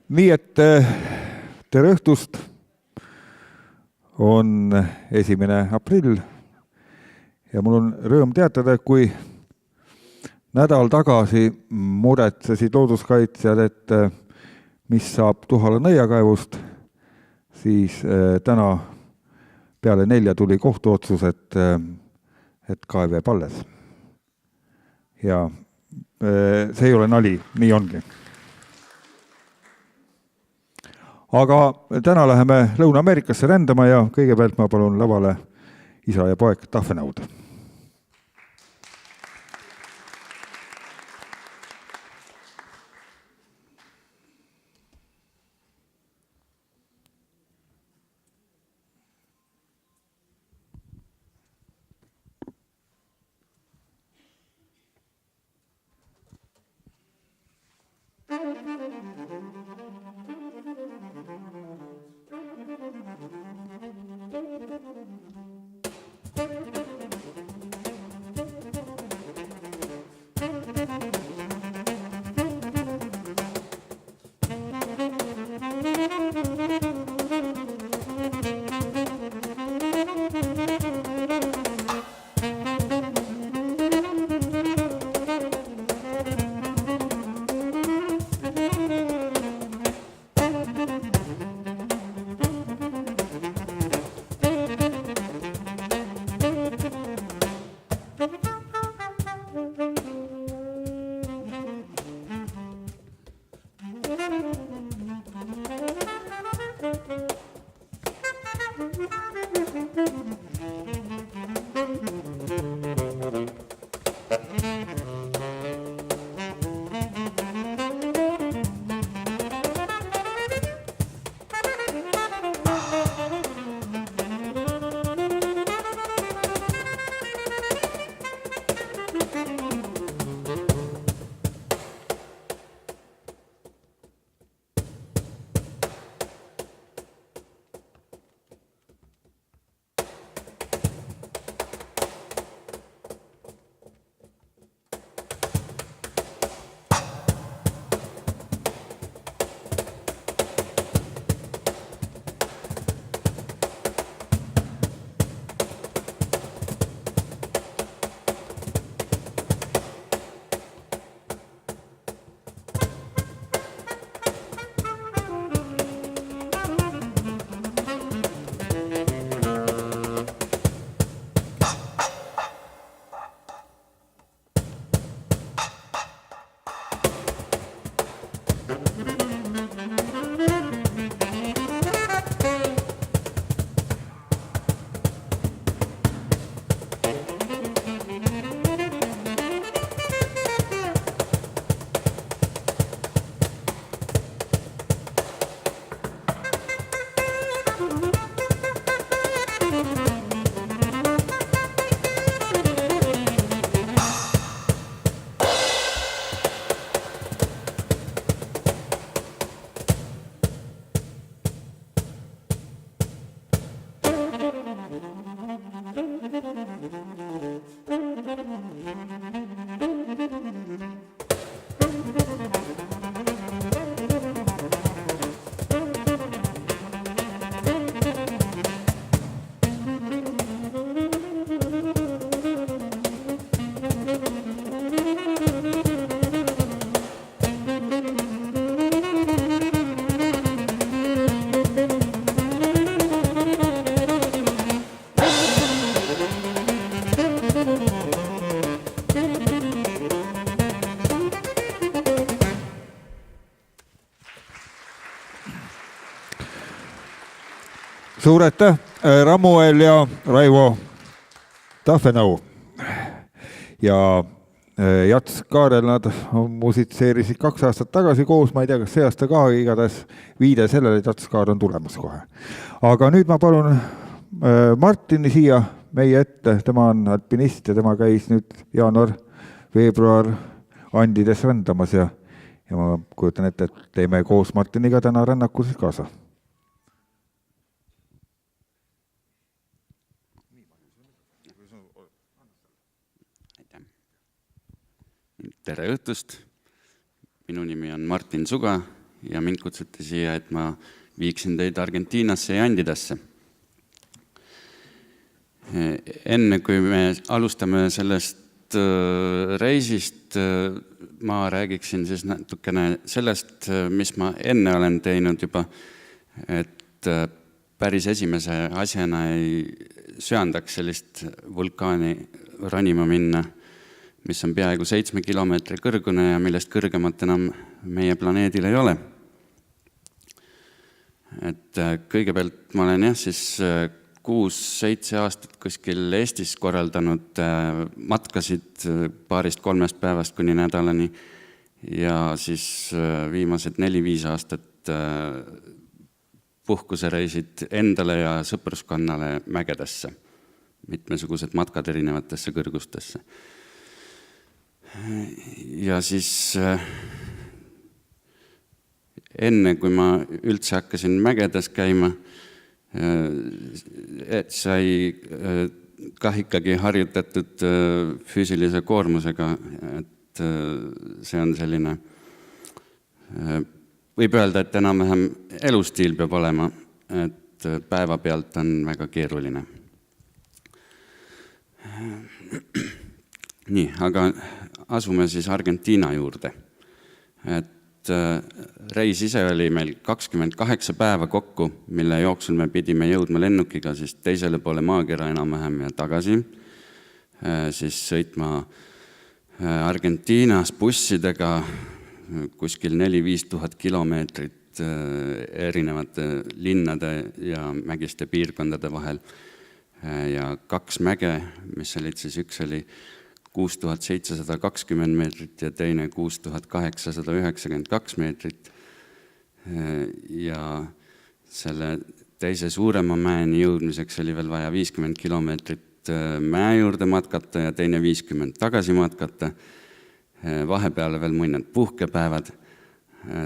Nii et tere õhtust, on 1. aprill ja mul on rõõm teatada, kui nädal tagasi muretsesid looduskaitsjad, et mis saab Tuhala nõiakaevust, siis täna peale 4 tuli kohtuotsus, et kaev jääb alles. Ja see ei ole nali, nii ongi. Aga täna läheme Lõuna-Ameerikasse rändama ja kõigepealt ma palun lavale isa ja poeg Tahvenõud. Suur aitäh, Ramuel ja Raivo Tahvenõu. Ja Jats Kaarel nad musitseerisid 2 aastat tagasi koos, ma ei tea, kas see aasta ka, igatahes viide sellele, et Jats Kaar on tulemas kohe. Aga nüüd ma palun Martini siia meie ette, tema on alpinist ja tema käis nüüd jaanuar-veebruar Andides rändamas ja ma kujutan ette, et teeme koos Martiniga täna rännaku siis kaasa. Tere õhtust, minu nimi on Martin Suga ja mind kutsuti siia, et ma viiksin teid Argentiinasse ja Andidesse. Enne kui me alustame sellest reisist, ma räägiksin siis natukene sellest, mis ma enne olen teinud juba, et päris esimese asjana ei söandaks sellist vulkaani ronima minna, mis on peaaegu 7 kilomeetri kõrgune ja millest kõrgemat enam meie planeedil ei ole. Et kõigepealt ma olen siis 6-7 aastat kuskil Eestis korraldanud matkasid 2-3 päevast kuni nädalani ja siis viimased 4-5 aastat puhkusereisid endale ja sõpruskonnale mägedesse, mitmesugused matkad erinevatesse kõrgustesse. Ja siis enne, kui ma üldse hakkasin mägedes käima, sai kah ikkagi harjutatud füüsilise koormusega, et see on selline, võib öelda, et enam-vähem elustiil peab olema, et päeva pealt on väga keeruline. Nii, aga asume siis Argentiina juurde. Et reis ise oli meil 28 päeva kokku, mille jooksul me pidime jõudma lennukiga siis teisele poole maakera enam-vähem ja tagasi, siis sõitma Argentiinas bussidega kuskil 4-5 tuhat kilomeetrit erinevate linnade ja mägiste piirkondade vahel ja 2 mäge, mis olid siis, üks oli 6720 meetrit ja teine 6892 meetrit. Ja selle teise suurema mäeni jõudmiseks oli veel vaja 50 kilomeetrit mäe juurde matkata ja teine 50 tagasi matkata. Vahepeale veel mõned puhkepäevad.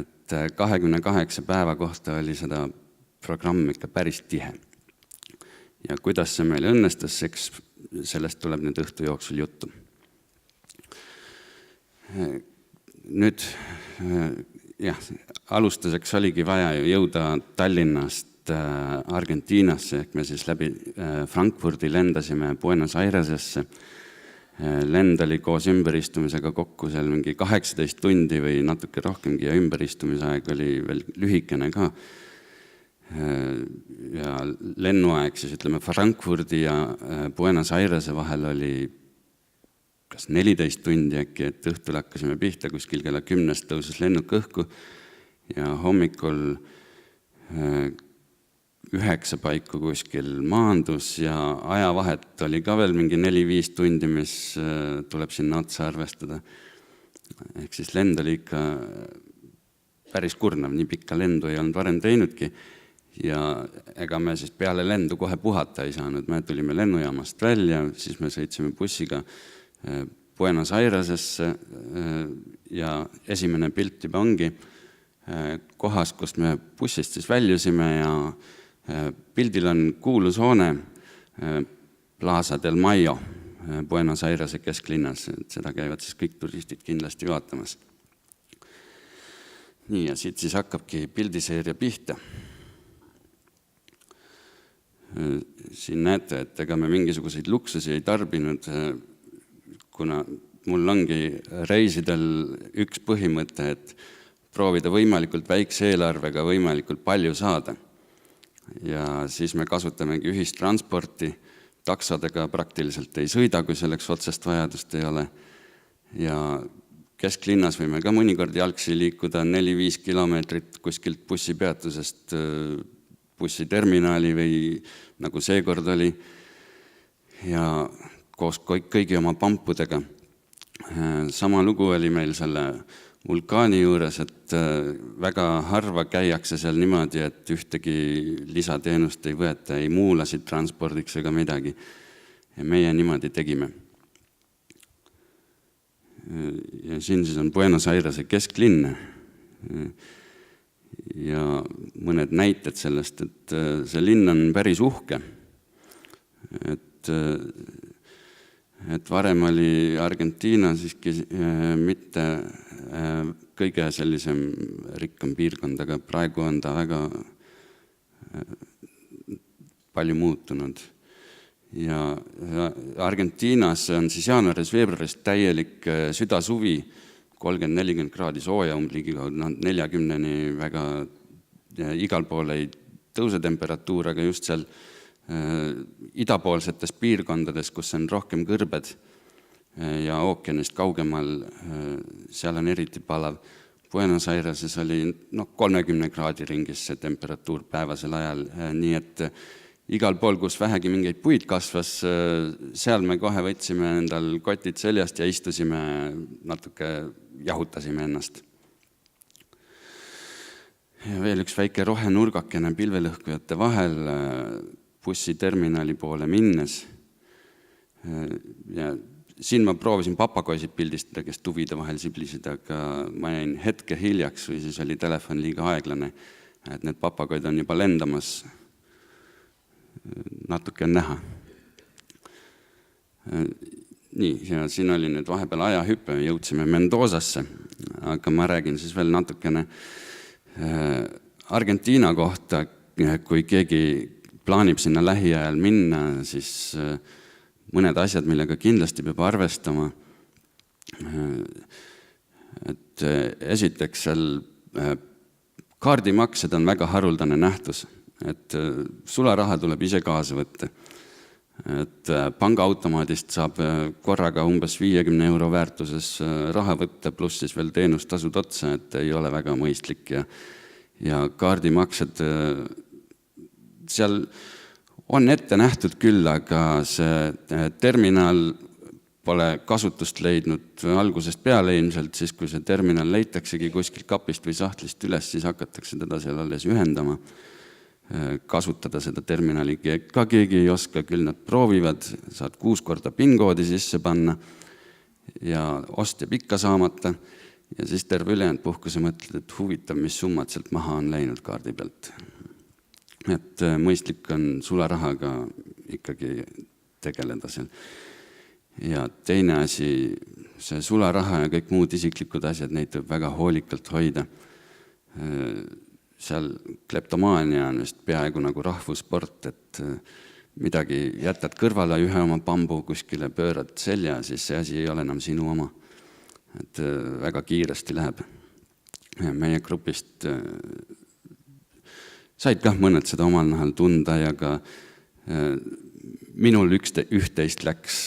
Et 28 päeva kohta oli seda programm ikka päris tihe. Ja kuidas see meil õnnestus, eks sellest tuleb nüüd õhtu jooksul juttu. Nüüd, jah, alustuseks oligi vaja jõuda Tallinnast Argentiinasse, ehk me siis läbi Frankfurdi lendasime Buenos Airesesse. Lend oli koos ümberistumisega kokku seal mingi 18 tundi või natuke rohkemgi ja ümberistumise aeg oli veel lühikene ka. Ja lennuaeg siis ütleme Frankfurdi ja Buenos Airese vahel oli kas 14 tundi äkki, et õhtul hakkasime pihta, kuskil kella 10 tõusis lennuk õhku ja hommikul 9 paiku kuskil maandus ja ajavahet oli ka veel mingi 4-5 tundi, mis tuleb sinna otsa arvestada. Ehk siis lend oli ikka päris kurnav, nii pikka lendu ei olnud varem teinudki ja ega me siis peale lendu kohe puhata ei saanud. Me tulime lennujaamast välja, siis me sõitsime bussiga Buenos Airesesse ja esimene pilt juba ongi kohas, kust me bussist siis väljusime ja pildil on kuulus hoone Plaza del Mayo Buenos Airese kesklinnas, seda käivad siis kõik turistid kindlasti vaatamas. Nii ja siit siis hakkabki pildiseeria pihta. Siin näete, et ega me mingisuguseid luksusi ei tarbinud, kuna mul ongi reisidel üks põhimõte, et proovida võimalikult väikse eelarvega võimalikult palju saada. Ja siis me kasutamegi ühistransporti, taksodega praktiliselt ei sõida, kui selleks otsest vajadust ei ole. Ja kesklinnas võime ka mõnikord jalgsi liikuda 4-5 kilomeetrit kuskilt bussipeatusest bussiterminaali või nagu seekord oli. Ja koos kõigi oma pampudega. Sama lugu oli meil selle vulkaani juures, et väga harva käiakse seal niimoodi, et ühtegi lisateenust ei võeta, ei muulasid transpordiks ega midagi. Ja meie niimoodi tegime. Ja siin siis on Buenos Airese kesklinn. Ja mõned näited sellest, et see linn on päris uhke. Et varem oli Argentiina siiski mitte kõige sellisem rikkam piirkond, aga praegu on ta väga palju muutunud. Ja Argentiinas on siis jaanuaris-veebruaris täielik südasuvi, 30-40 kraadi sooja, ligikaudu 40-ni väga igal pool ei tõuse temperatuur, aga just seal idapoolsetes piirkondades, kus on rohkem kõrbed ja ookeanist kaugemal, seal on eriti palav. Buenos Aireses oli 30 kraadi ringis see temperatuur päevasel ajal, nii et igal pool, kus vähegi mingeid puid kasvas, seal me kohe võtsime endal kotid seljast ja istusime, natuke jahutasime ennast. Ja veel üks väike rohenurgakene pilvelõhkujate vahel bussiterminali poole minnes. Ja siin ma proovisin papagoisid pildistada, kes tuvide vahel siblisid, aga ma jäin hetke hiljaks või siis oli telefon liiga aeglane, et need papagoid on juba lendamas. Natuke on näha. Nii, ja siin oli nüüd vahepeal ajahüppe, jõudsime Mendozasse, aga ma räägin siis veel natukene Argentiina kohta, kui keegi plaanib sinna lähiajal minna, siis mõned asjad, millega kindlasti peab arvestama. Et esiteks seal kaardimaksed on väga haruldane nähtus, et sularaha tuleb ise kaasa võtta. Et pangaautomaadist saab korraga umbes 50 € väärtuses raha võtta, pluss siis veel teenustasud otsa, et ei ole väga mõistlik. Ja kaardimaksed seal on ette nähtud küll, aga see terminal pole kasutust leidnud algusest peale ilmselt, siis kui see terminal leitaksegi kuskilt kapist või sahtlist üles, siis hakatakse teda seal alles ühendama. Kasutada seda terminali ka keegi ei oska, küll nad proovivad, saad 6 korda PIN-koodi sisse panna ja ost jääb ikka saamata ja siis terve ülejäänud puhkuse mõtled, et huvitav, mis summad sealt maha on läinud kaardi pealt. Et mõistlik on sularahaga ikkagi tegeleda seal. Ja teine asi, see sularaha ja kõik muud isiklikud asjad, neid tuleb väga hoolikalt hoida. Seal kleptomaania on vist peaaegu nagu rahvussport, et midagi jätad kõrvale ühe oma pambu kuskile, pöörad selja, siis see asi ei ole enam sinu oma. Et väga kiiresti läheb. Ja meie grupist said kah mõned seda omal nahal tunda ja ka minul üht-teist läks,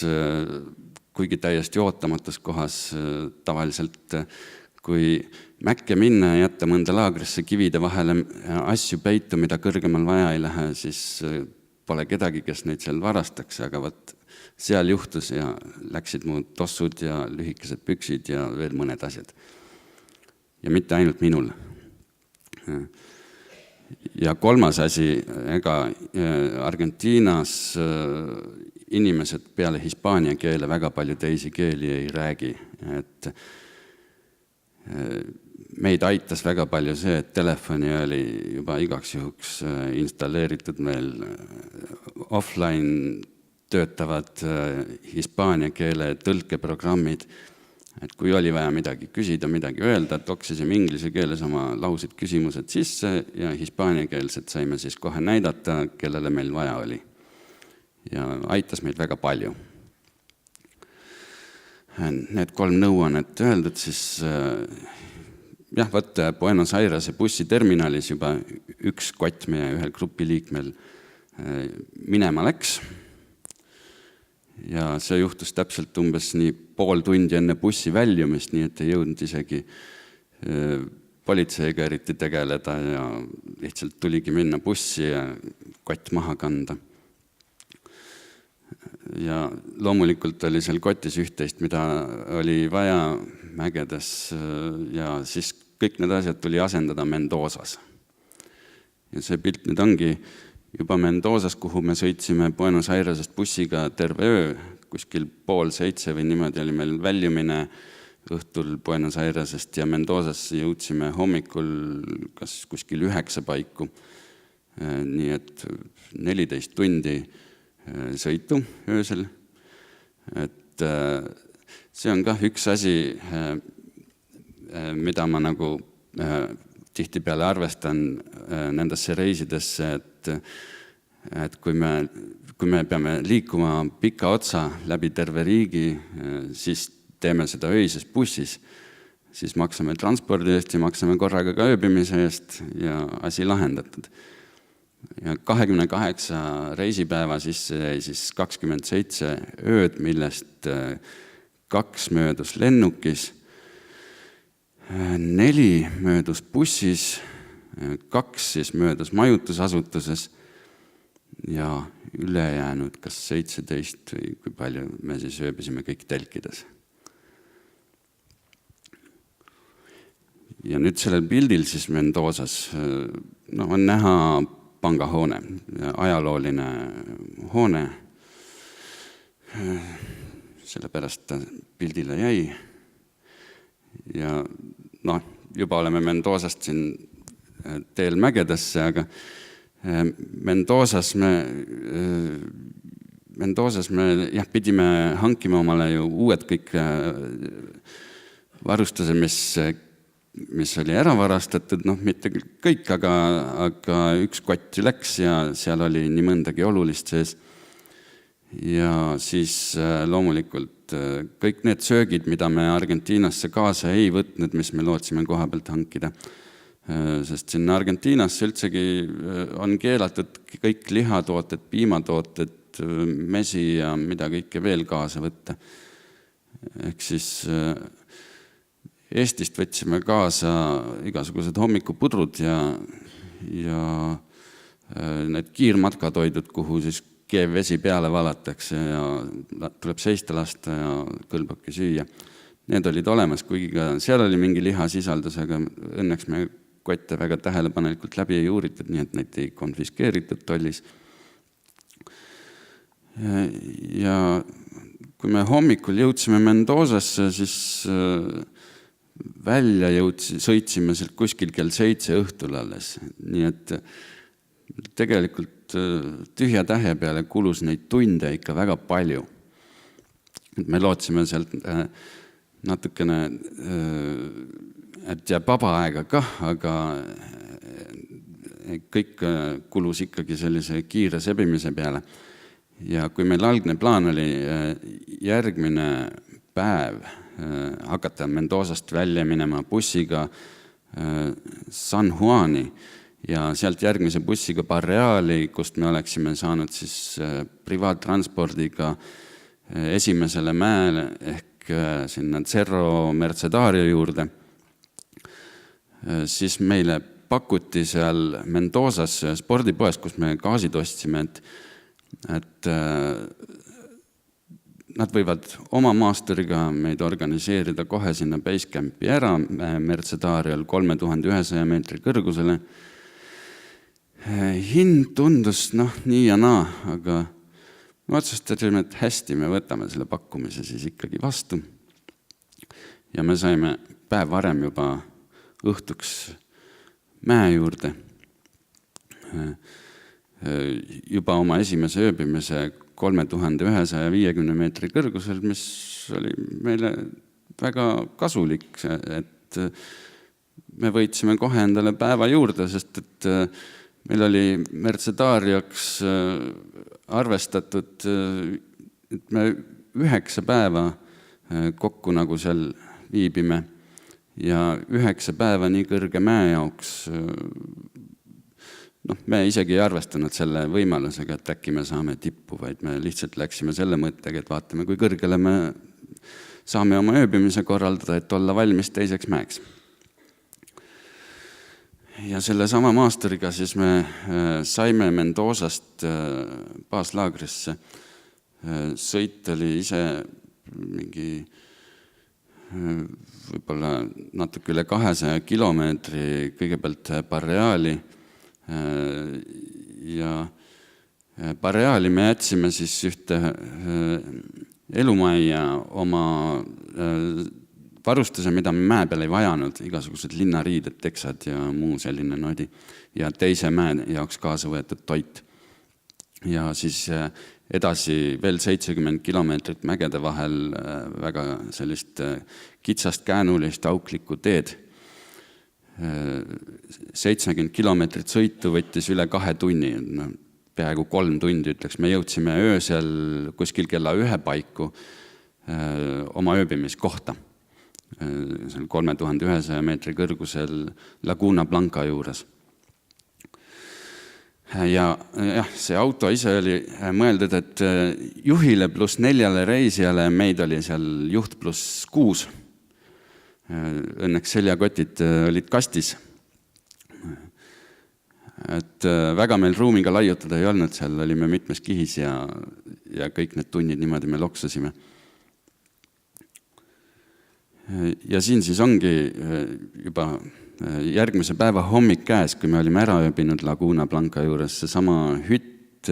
kuigi täiesti ootamatus kohas tavaliselt, kui Mäkke minna ja jätta mõnda laagrisse kivide vahele asju peitu, mida kõrgemal vaja ei lähe, siis pole kedagi, kes neid seal varastaks, aga võt seal juhtus ja läksid mu tossud ja lühikesed püksid ja veel mõned asjad. Ja mitte ainult minul. Ja kolmas asi, ega Argentiinas inimesed peale hispaania keele väga palju teisi keeli ei räägi, et meid aitas väga palju see, et telefoni oli juba igaks juhuks installeeritud meil offline töötavad hispaania keele tõlkeprogrammid, et kui oli vaja midagi küsida, midagi öelda, toksisime inglise keeles oma lausid küsimused sisse ja hispaania keelset saime siis kohe näidata, kellele meil vaja oli. Ja aitas meid väga palju. Need 3 nõuannet öeldud, siis võt Buenos Airese bussiterminalis juba üks kott meie ühel grupiliikmel minema läks. Ja see juhtus täpselt umbes nii pool tundi enne bussi väljumist, nii et ei jõudnud isegi politseiga eriti tegeleda ja lihtsalt tuligi minna bussi ja kott maha kanda. Ja loomulikult oli seal kotis üht-teist, mida oli vaja mägedes ja siis kõik need asjad tuli asendada Mendozas. Ja see pilt nüüd ongi juba Mendozas, kuhu me sõitsime Buenos Airesest bussiga terve öö, kuskil 6:30 või niimoodi oli meil väljumine õhtul Buenos Airesest ja Mendozasse jõudsime hommikul kas kuskil 9 paiku. Nii et 14 tundi sõitu öösel. Et see on ka üks asi, mida ma nagu tihtipeale arvestan nendesse reisidesse, et kui me peame liikuma pika otsa läbi terve riigi, siis teeme seda öises bussis, siis maksame transpordi eest ja maksame korraga ka ööbimise eest ja asi lahendatud. Ja 28 reisipäeva sisse jäi siis 27 ööd, millest 2 möödus lennukis, 4 möödus bussis, 2 siis möödus majutusasutuses ja ülejäänud kas 17 või kui palju me siis ööbisime kõik telkides. Ja nüüd sellel pildil siis Mendozas on näha pangahoone, ajalooline hoone, sellepärast ta pildile jäi. Ja juba oleme Mendozast siin teel mägedesse, aga Mendozas me pidime hankima omale ju uued kõik varustuse, mis oli ära varastatud, mitte kõik, aga üks kott läks ja seal oli nii mõndagi olulist sees. Ja siis loomulikult kõik need söögid, mida me Argentiinasse kaasa ei võtnud, mis me lootsime koha pealt hankida. Sest sinna Argentiinasse üldsegi on keelatud kõik lihatooted, piimatooted, mesi ja mida kõike veel kaasa võtta. Ehk siis Eestist võtsime kaasa igasugused hommikupudrud ja need kiirmatkatoidud, kuhu siis keev vesi peale valatakse ja tuleb seista lasta ja kõlbabki süüa. Need olid olemas, kuigi ka seal oli mingi lihasisaldus, aga õnneks me kotte väga tähelepanelikult läbi ei uuritud, nii et neid ei konfiskeeritud tollis. Ja kui me hommikul jõudsime Mendozasse, siis välja sõitsime sealt kuskil kell 7 õhtul alles. Nii et tegelikult tühja tähe peale kulus neid tunde ikka väga palju. Me lootsime sealt natukene, et jääb vaba aega kah, aga kõik kulus ikkagi sellise kiire sebimise peale. Ja kui meil algne plaan oli järgmine päev hakata Mendozast välja minema bussiga San Juani ja sealt järgmise bussiga Barreali, kust me oleksime saanud siis privaattranspordiga esimesele mäele ehk sinna Cerro Mercedario juurde, siis meile pakuti seal Mendozas spordipoes, kus me gaasid ostsime, et nad võivad oma maasturiga meid organiseerida kohe sinna Basecampi ära Mercedarial 3100 meetri kõrgusele. Hind tundus nii ja naa, aga me otsustasime, et hästi, me võtame selle pakkumise siis ikkagi vastu. Ja me saime päev varem juba õhtuks mäe juurde. Juba oma esimese ööbimise 3150 meetri kõrgusel, mis oli meile väga kasulik, et me võitsime kohe endale päeva juurde, sest et meil oli Mercedariaks arvestatud, et me 9 päeva kokku nagu seal viibime ja 9 päeva nii kõrge mäe jaoks me isegi ei arvestanud selle võimalusega, et äkki me saame tippu, vaid me lihtsalt läksime selle mõttega, et vaatame, kui kõrgele me saame oma ööbimise korraldada, et olla valmis teiseks mäeks. Ja selle sama maasturiga siis me saime Mendozast baaslaagrisse. Sõit oli ise mingi võib-olla natuke üle 200 kilomeetri kõigepealt Barreali ja Barreali me jätsime siis ühte elumajja oma varustuse, mida me mäe peal ei vajanud, igasugused linnariided, teksad ja muu selline nodi ja teise mäe jaoks kaasa võetud toit. Ja siis edasi veel 70 kilomeetrit mägede vahel väga sellist kitsast käänulist auklikku teed. 70 kilomeetrit sõitu võttis üle 2 tunni, peaaegu 3 tundi ütleks. Me jõudsime öösel kuskil kella 1 paiku oma ööbimiskohta. Seal 3100 meetri kõrgusel Laguna Blanca juures. Ja see auto ise oli mõeldud, et juhile pluss 4 reisijale, meid oli seal juht pluss 6. Õnneks seljakotid olid kastis. Et väga meil ruumiga laiutada ei olnud, seal olime mitmes kihis ja kõik need tunnid niimoodi me loksasime. Ja siin siis ongi juba järgmise päeva hommik käes, kui me olime ära ööbinud Laguna Blanca juures, see sama hütt,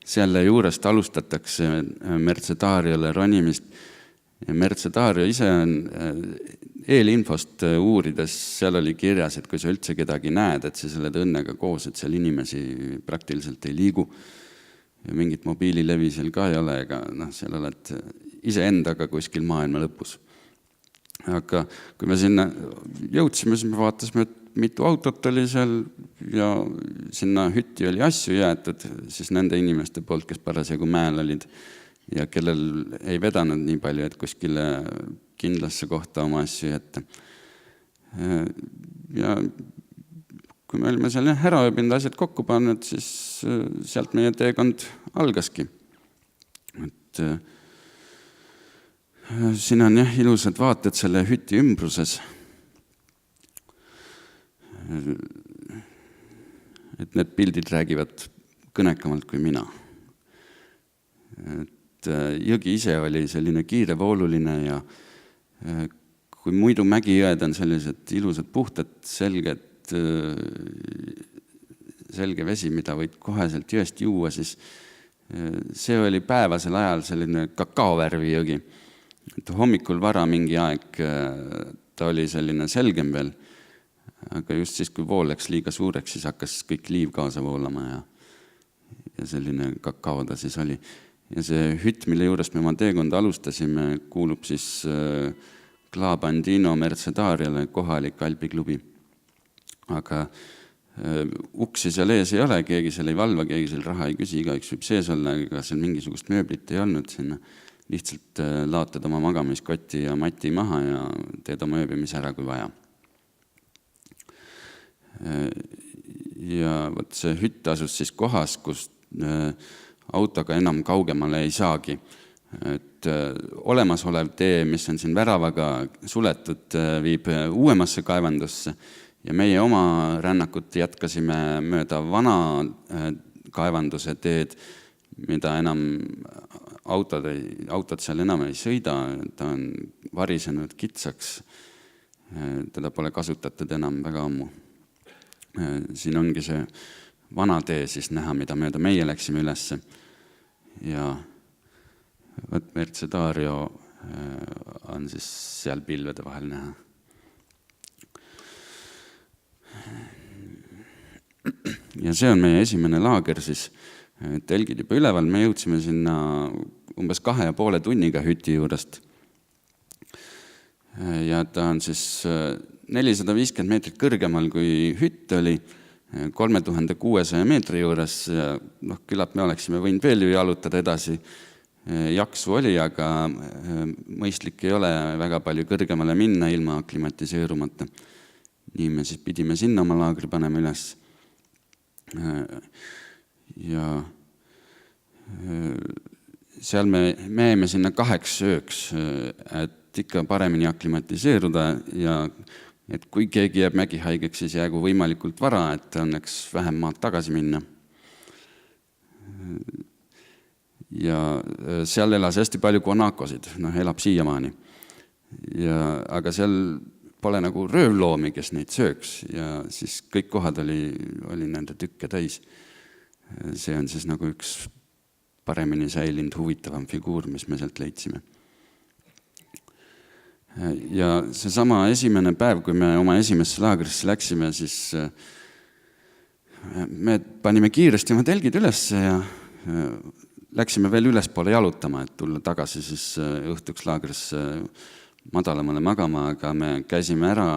selle juurest alustatakse Mercedariole ronimist. Mercedario ise on eelinfost uurides, seal oli kirjas, et kui sa üldse kedagi näed, et siis oled õnnega koos, et seal inimesi praktiliselt ei liigu. Ja mingit mobiililevi seal ka ei ole, ega seal oled ise endaga kuskil maailma lõpus. Aga kui me sinna jõudsime, siis me vaatasime, et mitu autot oli seal ja sinna hütti oli asju jäetud, siis nende inimeste poolt, kes parasjagu mäel olid ja kellel ei vedanud nii palju, et kuskile kindlasse kohta oma asju jätta. Ja kui me olime seal ära ööbinud asjad kokku pannud, siis sealt meie teekond algaski. Et siin on ilusad vaated selle hütti ümbruses. Et need pildid räägivad kõnekamalt kui mina. Et jõgi ise oli selline kiirevooluline ja kui muidu mägijõed on sellised ilusad, puhtad, selge vesi, mida võid koheselt jõest juua, siis see oli päevasel ajal selline kakaovärvi jõgi. Et hommikul vara mingi aeg ta oli selline selgem veel, aga just siis, kui vool läks liiga suureks, siis hakkas kõik liiv kaasa voolama ja selline kakao ta siis oli. Ja see hütt, mille juurest me oma teekonda alustasime, kuulub siis Club Andino Mercedariole, kohalik albiklubi. Aga uksi seal ees ei ole, keegi seal ei valva, keegi seal raha ei küsi, igaüks võib sees olla, aga seal mingisugust mööblit ei olnud sinna. Lihtsalt laatad oma magamiskotti ja mati maha ja teed oma ööbimise ära, kui vaja. Ja võt see hütt asus siis kohas, kus autoga enam kaugemale ei saagi. Et olemasolev tee, mis on siin väravaga suletud, viib uuemasse kaevandusse ja meie oma rännakut jätkasime mööda vana kaevanduse teed, mida enam autod seal enam ei sõida, ta on varisenud kitsaks, teda pole kasutatud enam väga ammu. Siin ongi see vana tee siis näha, mida mööda meie läksime ülesse ja Mercedario on siis seal pilvede vahel näha. Ja see on meie esimene laager siis, telgid juba üleval, me jõudsime sinna umbes 2,5 tunniga hüti juurest. Ja ta on siis 450 meetrit kõrgemal kui hütt oli, 3600 meetri juures. Küllap me oleksime võinud veel ju jalutada edasi. Jaksu oli, aga mõistlik ei ole väga palju kõrgemale minna ilma aklimatiseerumata. Nii me siis pidime sinna oma laagri panema üles. Ja seal me jäime sinna 2 ööks, et ikka paremini aklimatiseeruda ja et kui keegi jääb mägihaigeks, siis jäägu võimalikult vara, et õnneks vähem maad tagasi minna. Ja seal elas hästi palju guanakosid, elab siiamaani. Aga seal pole nagu röövloomi, kes neid sööks ja siis kõik kohad oli nende tükke täis. See on siis nagu üks paremini säilinud huvitavam figuur, mis me sealt leidsime. Ja see sama esimene päev, kui me oma esimesse laagrisse läksime, siis me panime kiiresti oma telgid üles ja läksime veel ülespoole jalutama, et tulla tagasi siis õhtuks laagrisse madalamale magama, aga me käisime ära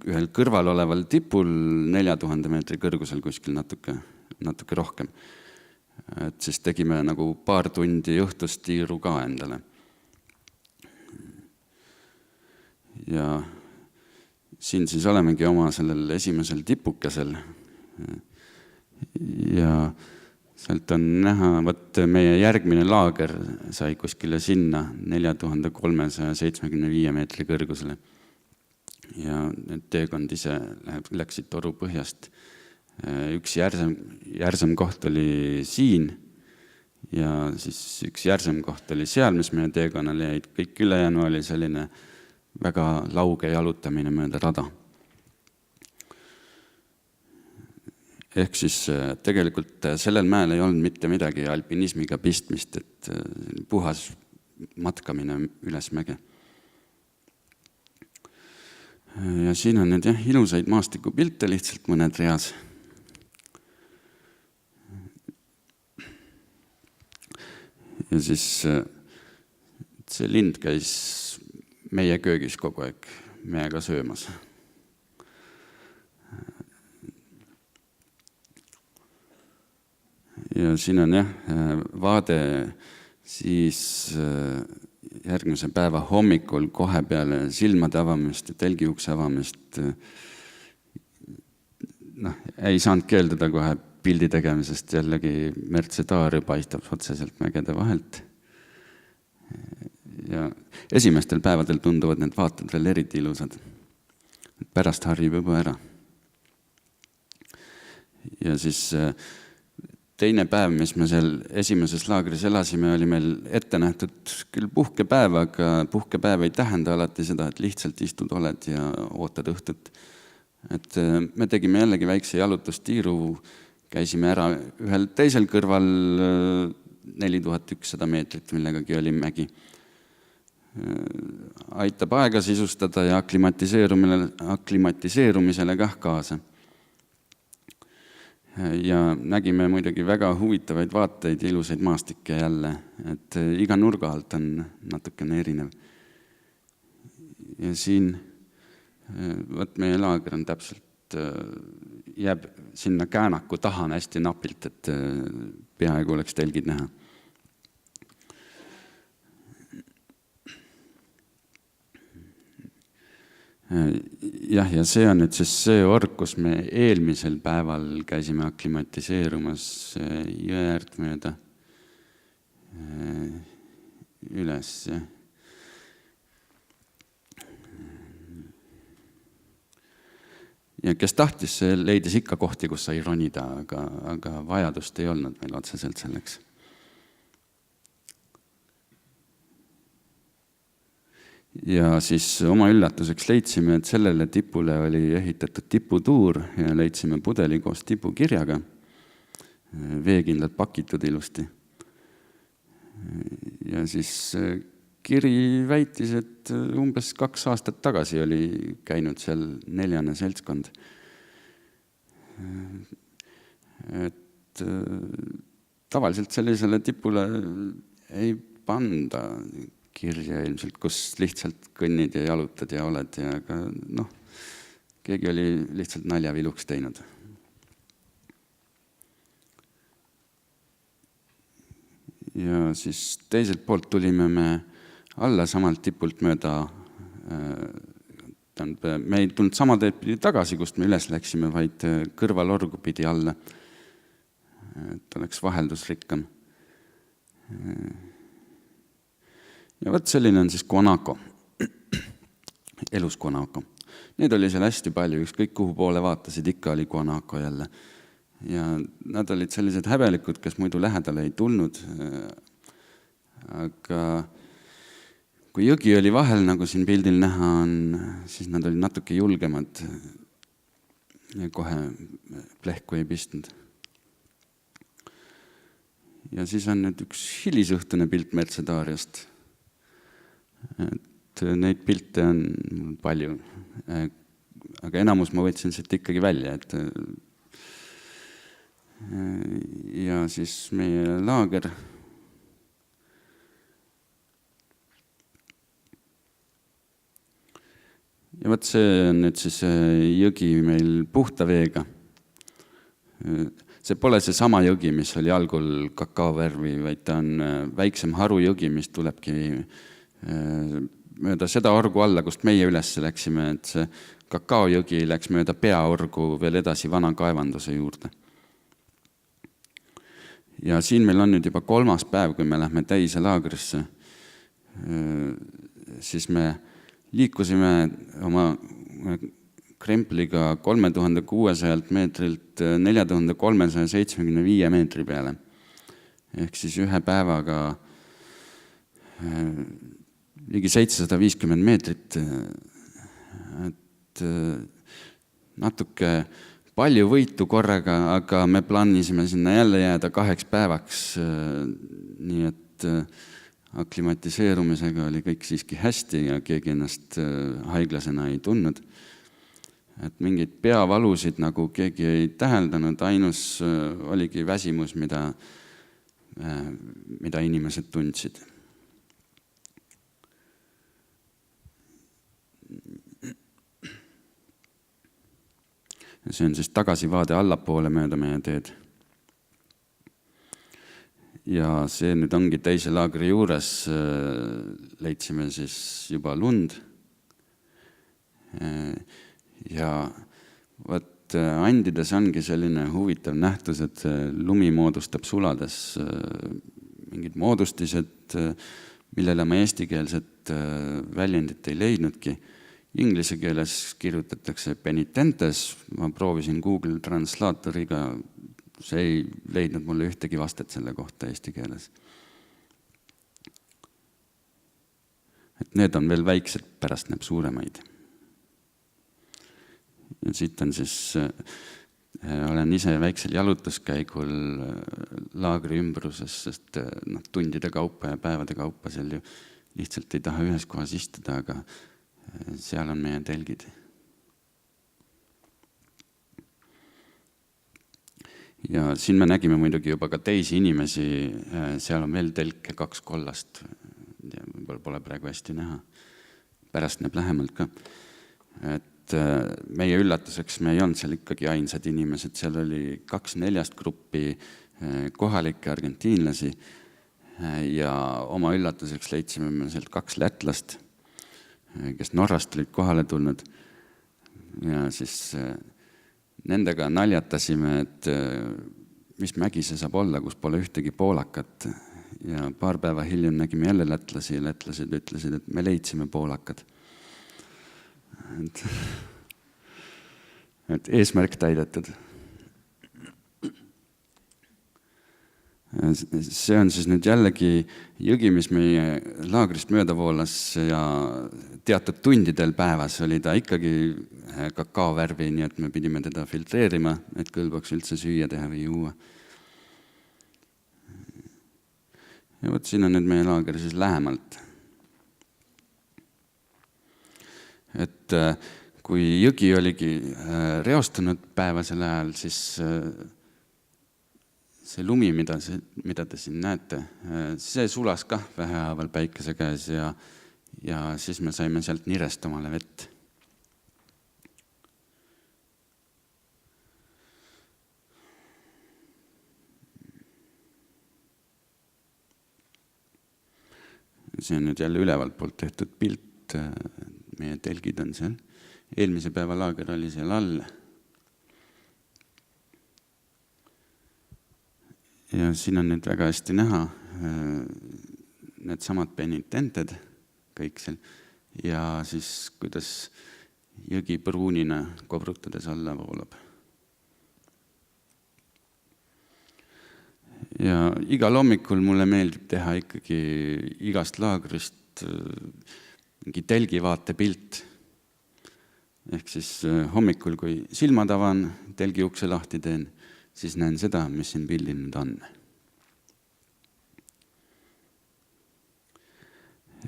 ühel kõrval oleval tipul 4000 meetri kõrgusel kuskil natuke rohkem. Et siis tegime nagu paar tundi õhtust tiiru ka endale. Ja siin siis olemegi oma sellel esimesel tipukesel. Ja sealt on näha, võt meie järgmine laager sai kuskile sinna 4375 meetri kõrgusele. Ja need teekond ise läksid toru põhjast. Üks järsem koht oli siin ja siis üks järsem koht oli seal, mis meie teekonnal jäid. Kõik ülejäänu oli selline väga lauge jalutamine mööda rada. Ehk siis tegelikult sellel mäel ei olnud mitte midagi alpinismiga pistmist, et puhas matkamine üles mäge. Ja siin on need ilusaid maastikupilte lihtsalt mõned reas. Ja siis see lind käis meie köögis kogu aeg meiega söömas. Ja siin on vaade siis järgmise päeva hommikul kohe peale silmade avamist ja telgiukse avamist. Ei saanud keelduda kohe pildi tegemisest, jällegi Mercedari paistab otseselt mägede vahelt. Ja esimestel päevadel tunduvad need vaated veel eriti ilusad. Pärast harjub juba ära. Ja siis teine päev, mis me seal esimeses laagris elasime, oli meil ette nähtud küll puhkepäev, aga puhkepäev ei tähenda alati seda, et lihtsalt istud oled ja ootad õhtut. Et me tegime jällegi väikse jalutustiiru, käisime ära ühel teisel kõrval 4100 meetrit, millegagi oli mägi. Aitab aega sisustada ja aklimatiseerumisele kah kaasa. Ja nägime muidugi väga huvitavaid vaateid ja ilusaid maastikke jälle, et iga nurga alt on natukene erinev. Ja siin meie laager on täpselt, jääb sinna käänaku taha hästi napilt, et peaaegu oleks telgid näha. Jah, ja see on nüüd siis see org, kus me eelmisel päeval käisime aklimatiseerumas jõeäärt mööda üles. Ja kes tahtis, see leidis ikka kohti, kus sai ronida, aga vajadust ei olnud meil otseselt selleks. Ja siis oma üllatuseks leidsime, et sellele tipule oli ehitatud tiputuur ja leidsime pudeli koos tipukirjaga, veekindlalt pakitud ilusti. Ja siis kiri väitis, et umbes 2 aastat tagasi oli käinud seal 4. seltskond. Et tavaliselt sellisele tipule ei panda kirja ilmselt, kus lihtsalt kõnnid ja jalutad ja oled. Aga keegi oli lihtsalt naljaviluks teinud. Ja siis teiselt poolt tulime me alla samalt tipult mööda. Me ei tulnud sama teed pidi tagasi, kust me üles läksime, vaid kõrvalorgu pidi alla. Et oleks vaheldusrikkam. Ja võt selline on siis Guanaco, elus Guanaco. Neid oli seal hästi palju, ükskõik kuhu poole vaatasid, ikka oli Guanaco jälle. Ja nad olid sellised häbelikud, kes muidu lähedale ei tulnud. Aga kui jõgi oli vahel, nagu siin pildil näha on, siis nad olid natuke julgemad ja kohe plehku ei pistnud. Ja siis on nüüd üks hilisõhtune pilt Mercedariast. Et neid pilte on palju, aga enamus ma võtsin siit ikkagi välja, et ja siis meie laager. Ja võt see on nüüd siis jõgi meil puhta veega. See pole see sama jõgi, mis oli algul kakaovärvi, vaid ta on väiksem harujõgi, mis tulebki mööda seda orgu alla, kust meie üles läksime, et see kakaojõgi läks mööda peaorgu veel edasi vana kaevanduse juurde. Ja siin meil on nüüd juba 3. päev, kui me lähme täise laagrisse, siis me liikusime oma krempliga 3600 meetrilt 4375 meetri peale. Ehk siis ühe päevaga ligi 750 meetrit. Et natuke palju võitu korraga, aga me plaanisime sinna jälle jääda 2 päevaks, nii et aklimatiseerumisega oli kõik siiski hästi ja keegi ennast haiglasena ei tundnud. Et mingid peavalusid nagu keegi ei täheldanud, ainus oligi väsimus, mida inimesed tundsid. See on siis tagasivaade allapoole mööda meie teed. Ja see nüüd ongi teise laagri juures, leidsime siis juba lund. Ja võt Andides ongi selline huvitav nähtus, et lumi moodustab sulades mingid moodustised, millele ma eestikeelset väljendit ei leidnudki. Inglise keeles kirjutatakse penitentes, ma proovisin Google Translatoriga, see ei leidnud mulle ühtegi vastet selle kohta eesti keeles. Et need on veel väiksed, pärast näeb suuremaid. Ja siit on siis, olen ise väiksel jalutuskäigul laagri ümbruses, sest tundide kaupa ja päevade kaupa seal ju lihtsalt ei taha ühes kohas istuda, aga seal on meie telgid. Ja siin me nägime muidugi juba ka teisi inimesi, seal on veel telke 2 kollast, võib-olla pole praegu hästi näha, pärast näeb lähemalt ka. Et meie üllatuseks me ei olnud seal ikkagi ainsad inimesed, seal oli 2-4 gruppi kohalikke argentiinlasi ja oma üllatuseks leidsime me sealt 2 lätlast, kes Norrast olid kohale tulnud ja siis nendega naljatasime, et mis mägi see saab olla, kus pole ühtegi poolakat. Ja paar päeva hiljem nägime jälle lätlasi ja lätlased ütlesid, et me leidsime poolakad. Et eesmärk täidetud. See on siis nüüd jällegi jõgi, mis meie laagrist mööda voolas ja teatud tundidel päevas oli ta ikkagi kakaovärvi, nii et me pidime teda filtreerima, et kõlbaks üldse süüa teha või juua. Ja võt siin on nüüd meie laager siis lähemalt. Et kui jõgi oligi reostunud päevasel ajal, siis see lumi, mida te siin näete, see sulas kah vähehaaval päikese käes ja siis me saime sealt nirest omale vett. See on nüüd jälle ülevalt poolt tehtud pilt, meie telgid on seal. Eelmise päeva laager oli seal all. Ja siin on nüüd väga hästi näha need samad penitented kõik seal ja siis kuidas jõgi pruunina kobrutades alla voolab. Ja igal hommikul mulle meeldib teha ikkagi igast laagrist mingi telgivaate pilt. Ehk siis hommikul, kui silmad avan, telgi ukse lahti teen, siis näen seda, mis siin pildil nüüd on.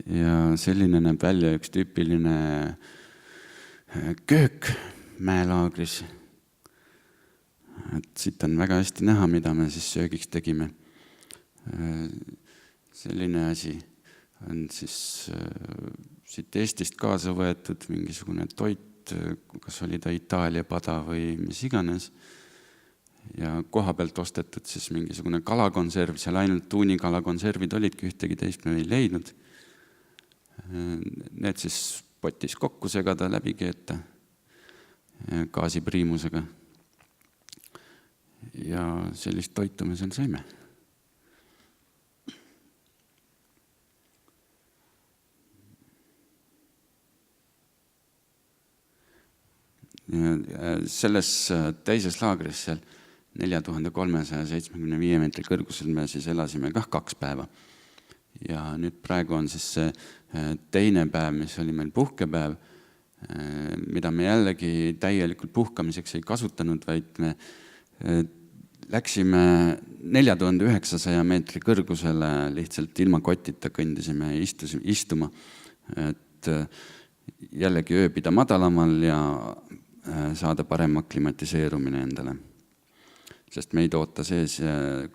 Ja selline näeb välja üks tüüpiline köök mäelaagris. et siit on väga hästi näha, mida me siis söögiks tegime. Selline asi on siis siit Eestist kaasa võetud mingisugune toit, kas oli ta Itaalia pada või mis iganes, ja koha pealt ostetud siis mingisugune kalakonserv, seal ainult tuunikalakonservid olidki, ühtegi teist me ei leidnud. Need siis potis kokku segada, läbi keeta gaasipriimusega. Ja sellist toitu me seal saime. Selles teises laagris seal 4375 meetri kõrgusel me siis elasime 2 päeva. Ja nüüd praegu on siis see teine päev, mis oli meil puhkepäev, mida me jällegi täielikult puhkamiseks ei kasutanud, vaid me läksime 4900 meetri kõrgusele lihtsalt ilma kotita kõndisime istuma, et jällegi ööbida madalamal ja saada parem aklimatiseerumine endale. Sest meid oota sees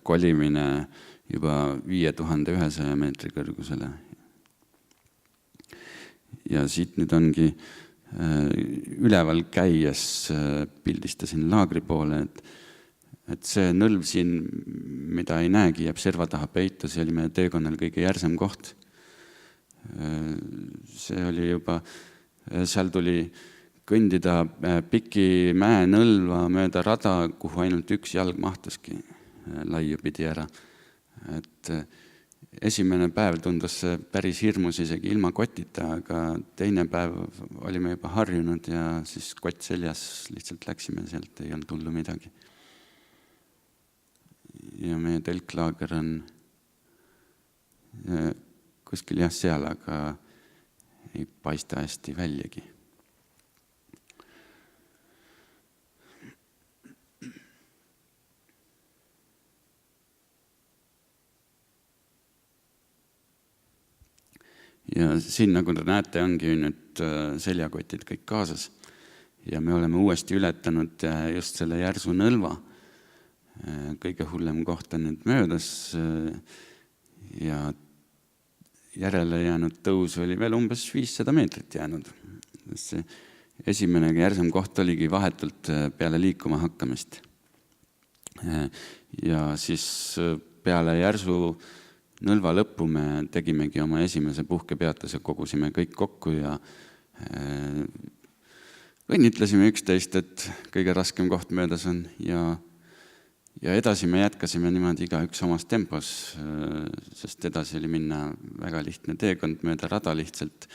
kolimine juba 5100 meetri kõrgusele. Ja siit nüüd ongi üleval käies pildistasin laagri poole, et see nõlv siin, mida ei näegi, jääb serva taha peitu, see oli meie teekonnal kõige järsem koht. See oli juba, seal tuli kõndida piki mäenõlva mööda rada, kuhu ainult üks jalg mahtuski laiu pidi ära. Et esimene päev tundus päris hirmus isegi ilma kotita, aga teine päev olime juba harjunud ja siis kott seljas lihtsalt läksime sealt, ei olnud hullu midagi. Ja meie telklaager on kuskil seal, aga ei paista hästi väljagi. Ja siin, nagu te näete, ongi nüüd seljakotid kõik kaasas. Ja me oleme uuesti ületanud just selle järsu nõlva. Kõige hullem koht on nüüd möödas ja järele jäänud tõus oli veel umbes 500 meetrit jäänud. See esimene järsem koht oligi vahetult peale liikuma hakkamist. Ja siis peale järsu nõlva lõppu me tegimegi oma esimese puhkepeatuse, kogusime kõik kokku ja õnnitlesime üksteist, et kõige raskem koht möödas on ja edasi me jätkasime niimoodi igaüks omas tempos, sest edasi oli minna väga lihtne teekond mööda rada, lihtsalt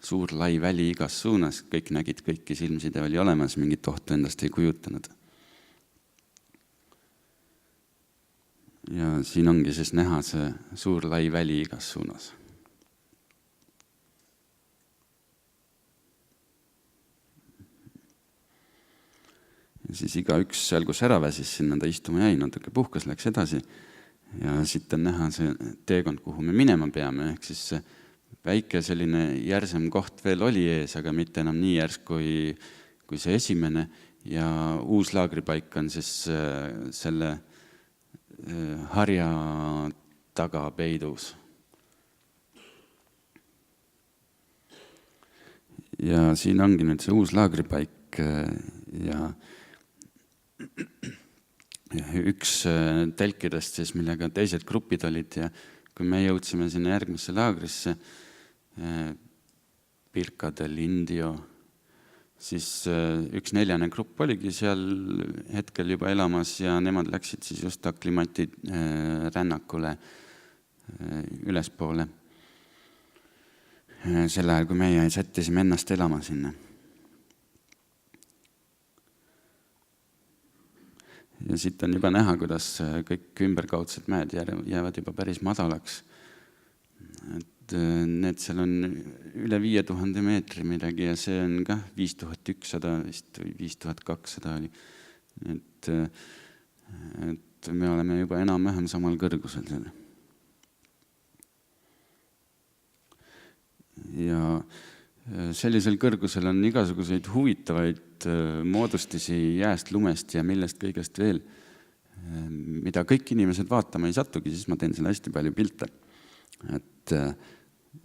suur lai väli igas suunas, kõik nägid kõiki, silmside oli olemas, mingit ohtu endast ei kujutanud. Ja siin ongi siis näha see suur lai väli igas suunas. Ja siis igaüks seal, kus ära väsis, sinna ta istuma jäi, natuke puhkas, läks edasi. Ja siit on näha see teekond, kuhu me minema peame, ehk siis see väike selline järsem koht veel oli ees, aga mitte enam nii järs kui see esimene. Ja uus laagripaik on siis selle harja taga peidus. Ja siin ongi nüüd see uus laagripaik ja üks telkidest siis, millega teised grupid olid ja kui me jõudsime sinna järgmisse laagrisse Pirca dell'Indio, siis üks 4. grupp oligi seal hetkel juba elamas ja nemad läksid siis just aklimati rännakule ülespoole. Sel ajal, kui meie sättisime ennast elama sinna. Ja siit on juba näha, kuidas kõik ümberkaudsed mäed jäävad juba päris madalaks. Et need seal on üle 5000 meetri midagi ja see on ka 5100 vist või 5200 oli. Et me oleme juba enam-vähem samal kõrgusel seal. Ja sellisel kõrgusel on igasuguseid huvitavaid moodustusi jääst, lumest ja millest kõigest veel, mida kõik inimesed vaatama ei satugi, siis ma teen selle hästi palju pilte. Et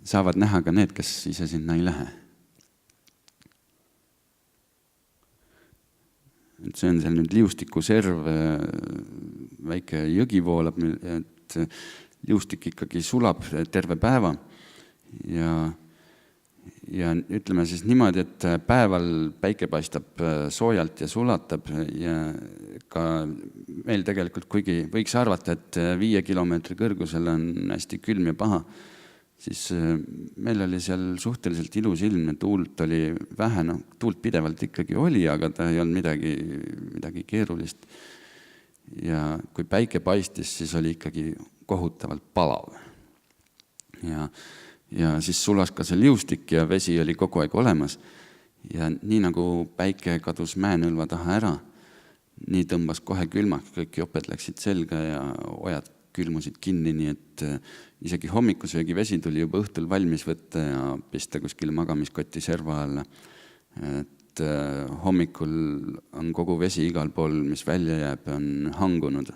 saavad näha ka need, kes ise sinna ei lähe. Et see on seal nüüd liustikuserv, väike jõgi voolab, et liustik ikkagi sulab terve päeva ja ütleme siis niimoodi, et päeval päike paistab soojalt ja sulatab ja ka meil tegelikult, kuigi võiks arvata, et 5 kilomeetri kõrgusel on hästi külm ja paha, siis meil oli seal suhteliselt ilus ilm, tuult oli vähe, tuult pidevalt ikkagi oli, aga ta ei olnud midagi keerulist. Ja kui päike paistis, siis oli ikkagi kohutavalt palav. Ja siis sulas ka see liustik ja vesi oli kogu aeg olemas. Ja nii nagu päike kadus mäenõlva taha ära, nii tõmbas kohe külmaks, kõik joped läksid selga ja ojad külmusid kinni, nii et isegi hommikusöögi vesi tuli juba õhtul valmis võtta ja pista kuskil magamiskotti serva alla. Et hommikul on kogu vesi igal pool, mis välja jääb, on hangunud.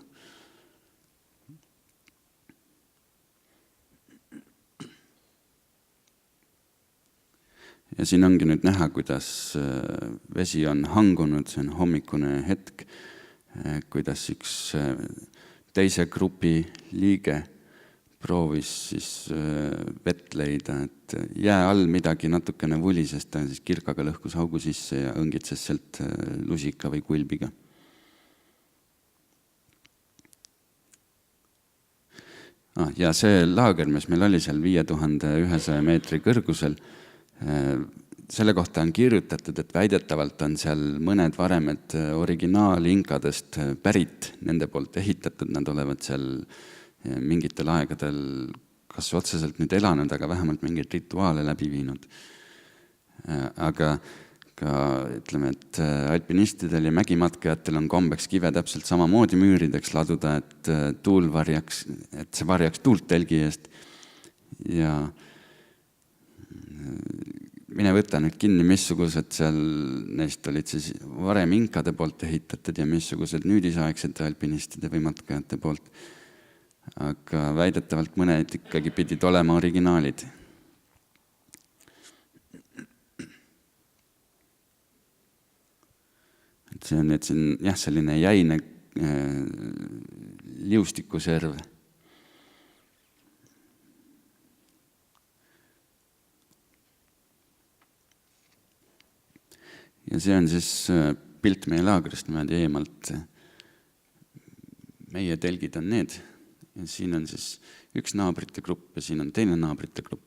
Ja siin ongi nüüd näha, kuidas vesi on hangunud, see on hommikune hetk, kuidas üks teise grupi liige proovis siis vett leida, et jää all midagi natukene vulises, ta siis kirkaga lõhkus augu sisse ja õngitses sealt lusika või kulbiga. Ja see laager, mis meil oli seal 5100 meetri kõrgusel, selle kohta on kirjutatud, et väidetavalt on seal mõned varemed originaalinkadest pärit, nende poolt ehitatud, nad olevat seal mingitel aegadel kas otseselt nüüd elanud, aga vähemalt mingeid rituaale läbi viinud. Aga ka ütleme, et alpinistidel ja mägimatkajatel on kombeks kive täpselt samamoodi müürideks laduda, et see varjaks tuult telgi eest. Ja mine võta nüüd kinni, missugused seal neist olid siis varem inkade poolt ehitatud ja missugused nüüdisaegsed alpinistide või matkajate poolt. Aga väidetavalt mõned ikkagi pidid olema originaalid. See on nüüd siin selline jäine liustikuserv. Ja see on siis pilt meie laagrist niimoodi eemalt. Meie telgid on need. Ja siin on siis üks naabrite grupp ja siin on teine naabrite grupp.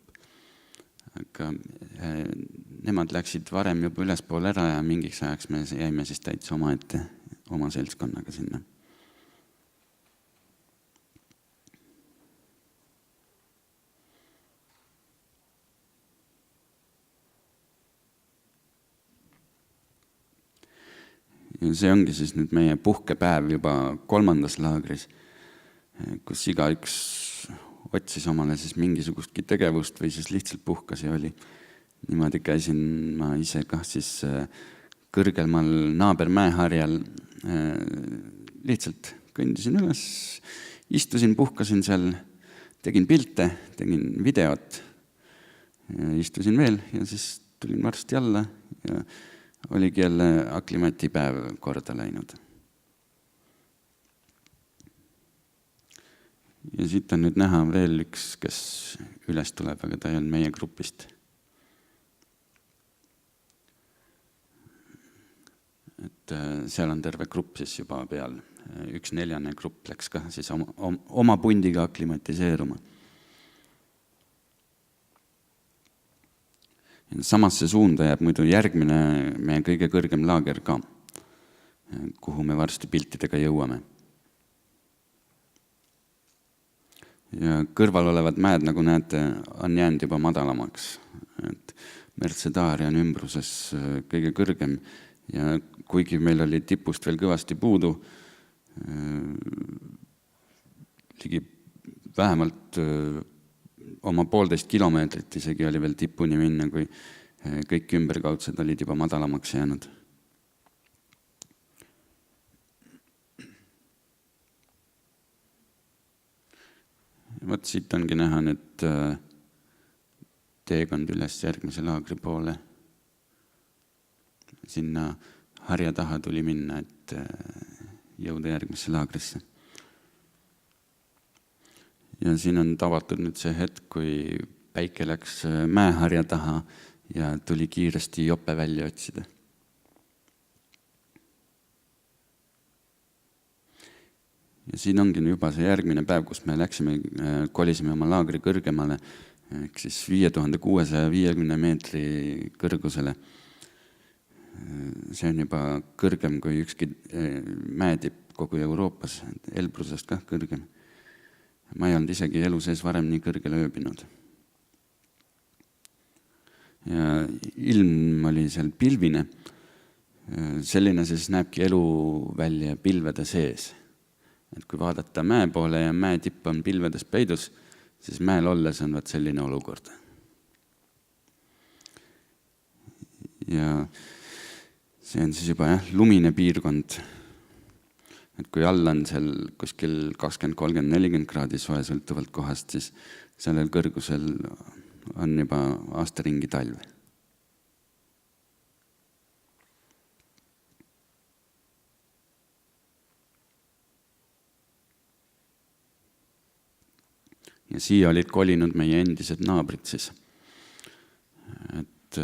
Aga nemad läksid varem juba ülespool ära ja mingiks ajaks me jäime siis täitsa omaette oma seltskonnaga sinna. Ja see ongi siis nüüd meie puhkepäev juba 3. laagris, kus igaüks otsis omale siis mingisugustki tegevust või siis lihtsalt puhkas ja oli. Niimoodi käisin ma ise ka siis kõrgelmal naabermäeharjal, lihtsalt kõndisin üles, istusin, puhkasin seal, tegin pilte, tegin videot, istusin veel ja siis tulin varsti alla ja oligi jälle aklimatipäev korda läinud. Ja siit on nüüd näha veel üks, kes üles tuleb, aga ta ei olnud meie grupist. Et seal on terve grupp siis juba peal. Üks 4. grupp läks ka siis oma pundiga aklimatiseeruma. Samasse suunda jääb muidu järgmine meie kõige kõrgem laager ka, kuhu me varsti piltidega jõuame. Ja kõrval olevad mäed, nagu näete, on jäänud juba madalamaks. Et Mercedaria on ümbruses kõige kõrgem ja kuigi meil oli tipust veel kõvasti puudu, ligi vähemalt oma 1,5 kilomeetrit isegi oli veel tipuni minna, kui kõik ümberkaudsed olid juba madalamaks jäänud. vot siit ongi näha nüüd teekond üles järgmise laagri poole. Sinna harja taha tuli minna, et jõuda järgmisse laagrisse. Ja siin on tavatud nüüd see hetk, kui päike läks mäeharja taha ja tuli kiiresti jope välja otsida. Ja siin ongi juba see järgmine päev, kus me kolisime oma laagri kõrgemale, ehk siis 5650 meetri kõrgusele. See on juba kõrgem kui ükski mäetipp kogu Euroopas, Elbrusest kah kõrgem. Ma ei olnud isegi elu sees varem nii kõrgele ööbinud. Ja ilm oli seal pilvine. Selline siis näebki elu välja pilvede sees. Et kui vaadata mäe poole ja mäetipp on pilvedes peidus, siis mäel olles on selline olukord. Ja see on siis juba lumine piirkond. Et kui all on seal kuskil 20, 30, 40 kraadi soe sõltuvalt kohast, siis sellel kõrgusel on juba aastaringi talv. Ja siia olid kolinud meie endised naabrid siis. Et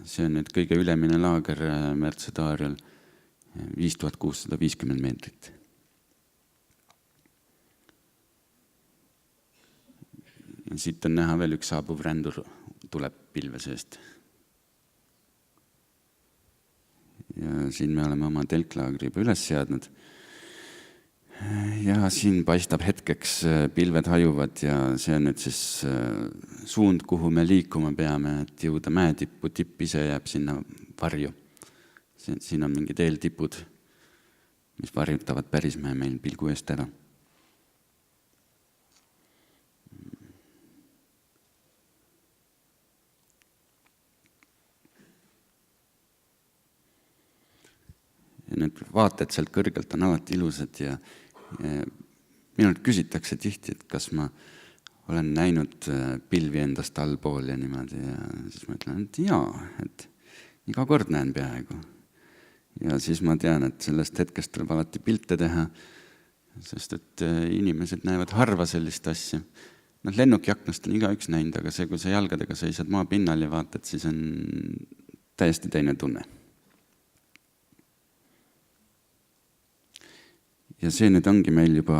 see on nüüd kõige ülemine laager Mertsedaarial, 5650 meetrit. Ja siit on näha veel üks saabuv rändur tuleb pilve seest. Ja siin me oleme oma telklaagri juba üles seadnud. Ja siin paistab hetkeks pilved hajuvad ja see on nüüd siis suund, kuhu me liikuma peame, et jõuda mäetippu, tipp ise jääb sinna varju. Siin on mingid eeltipud, mis varjutavad pärismäe meil pilgu eest ära. Ja need vaated sealt kõrgelt on alati ilusad ja minult küsitakse tihti, et kas ma olen näinud pilvi endast allpool ja niimoodi ja siis ma ütlen, et jaa, et iga kord näen peaaegu. Ja siis ma tean, et sellest hetkest tuleb alati pilte teha, sest et inimesed näevad harva sellist asja. Lennukiaknast on igaüks näinud, aga see, kui sa jalgadega seisad maa pinnal ja vaatad, siis on täiesti teine tunne. Ja see nüüd ongi meil juba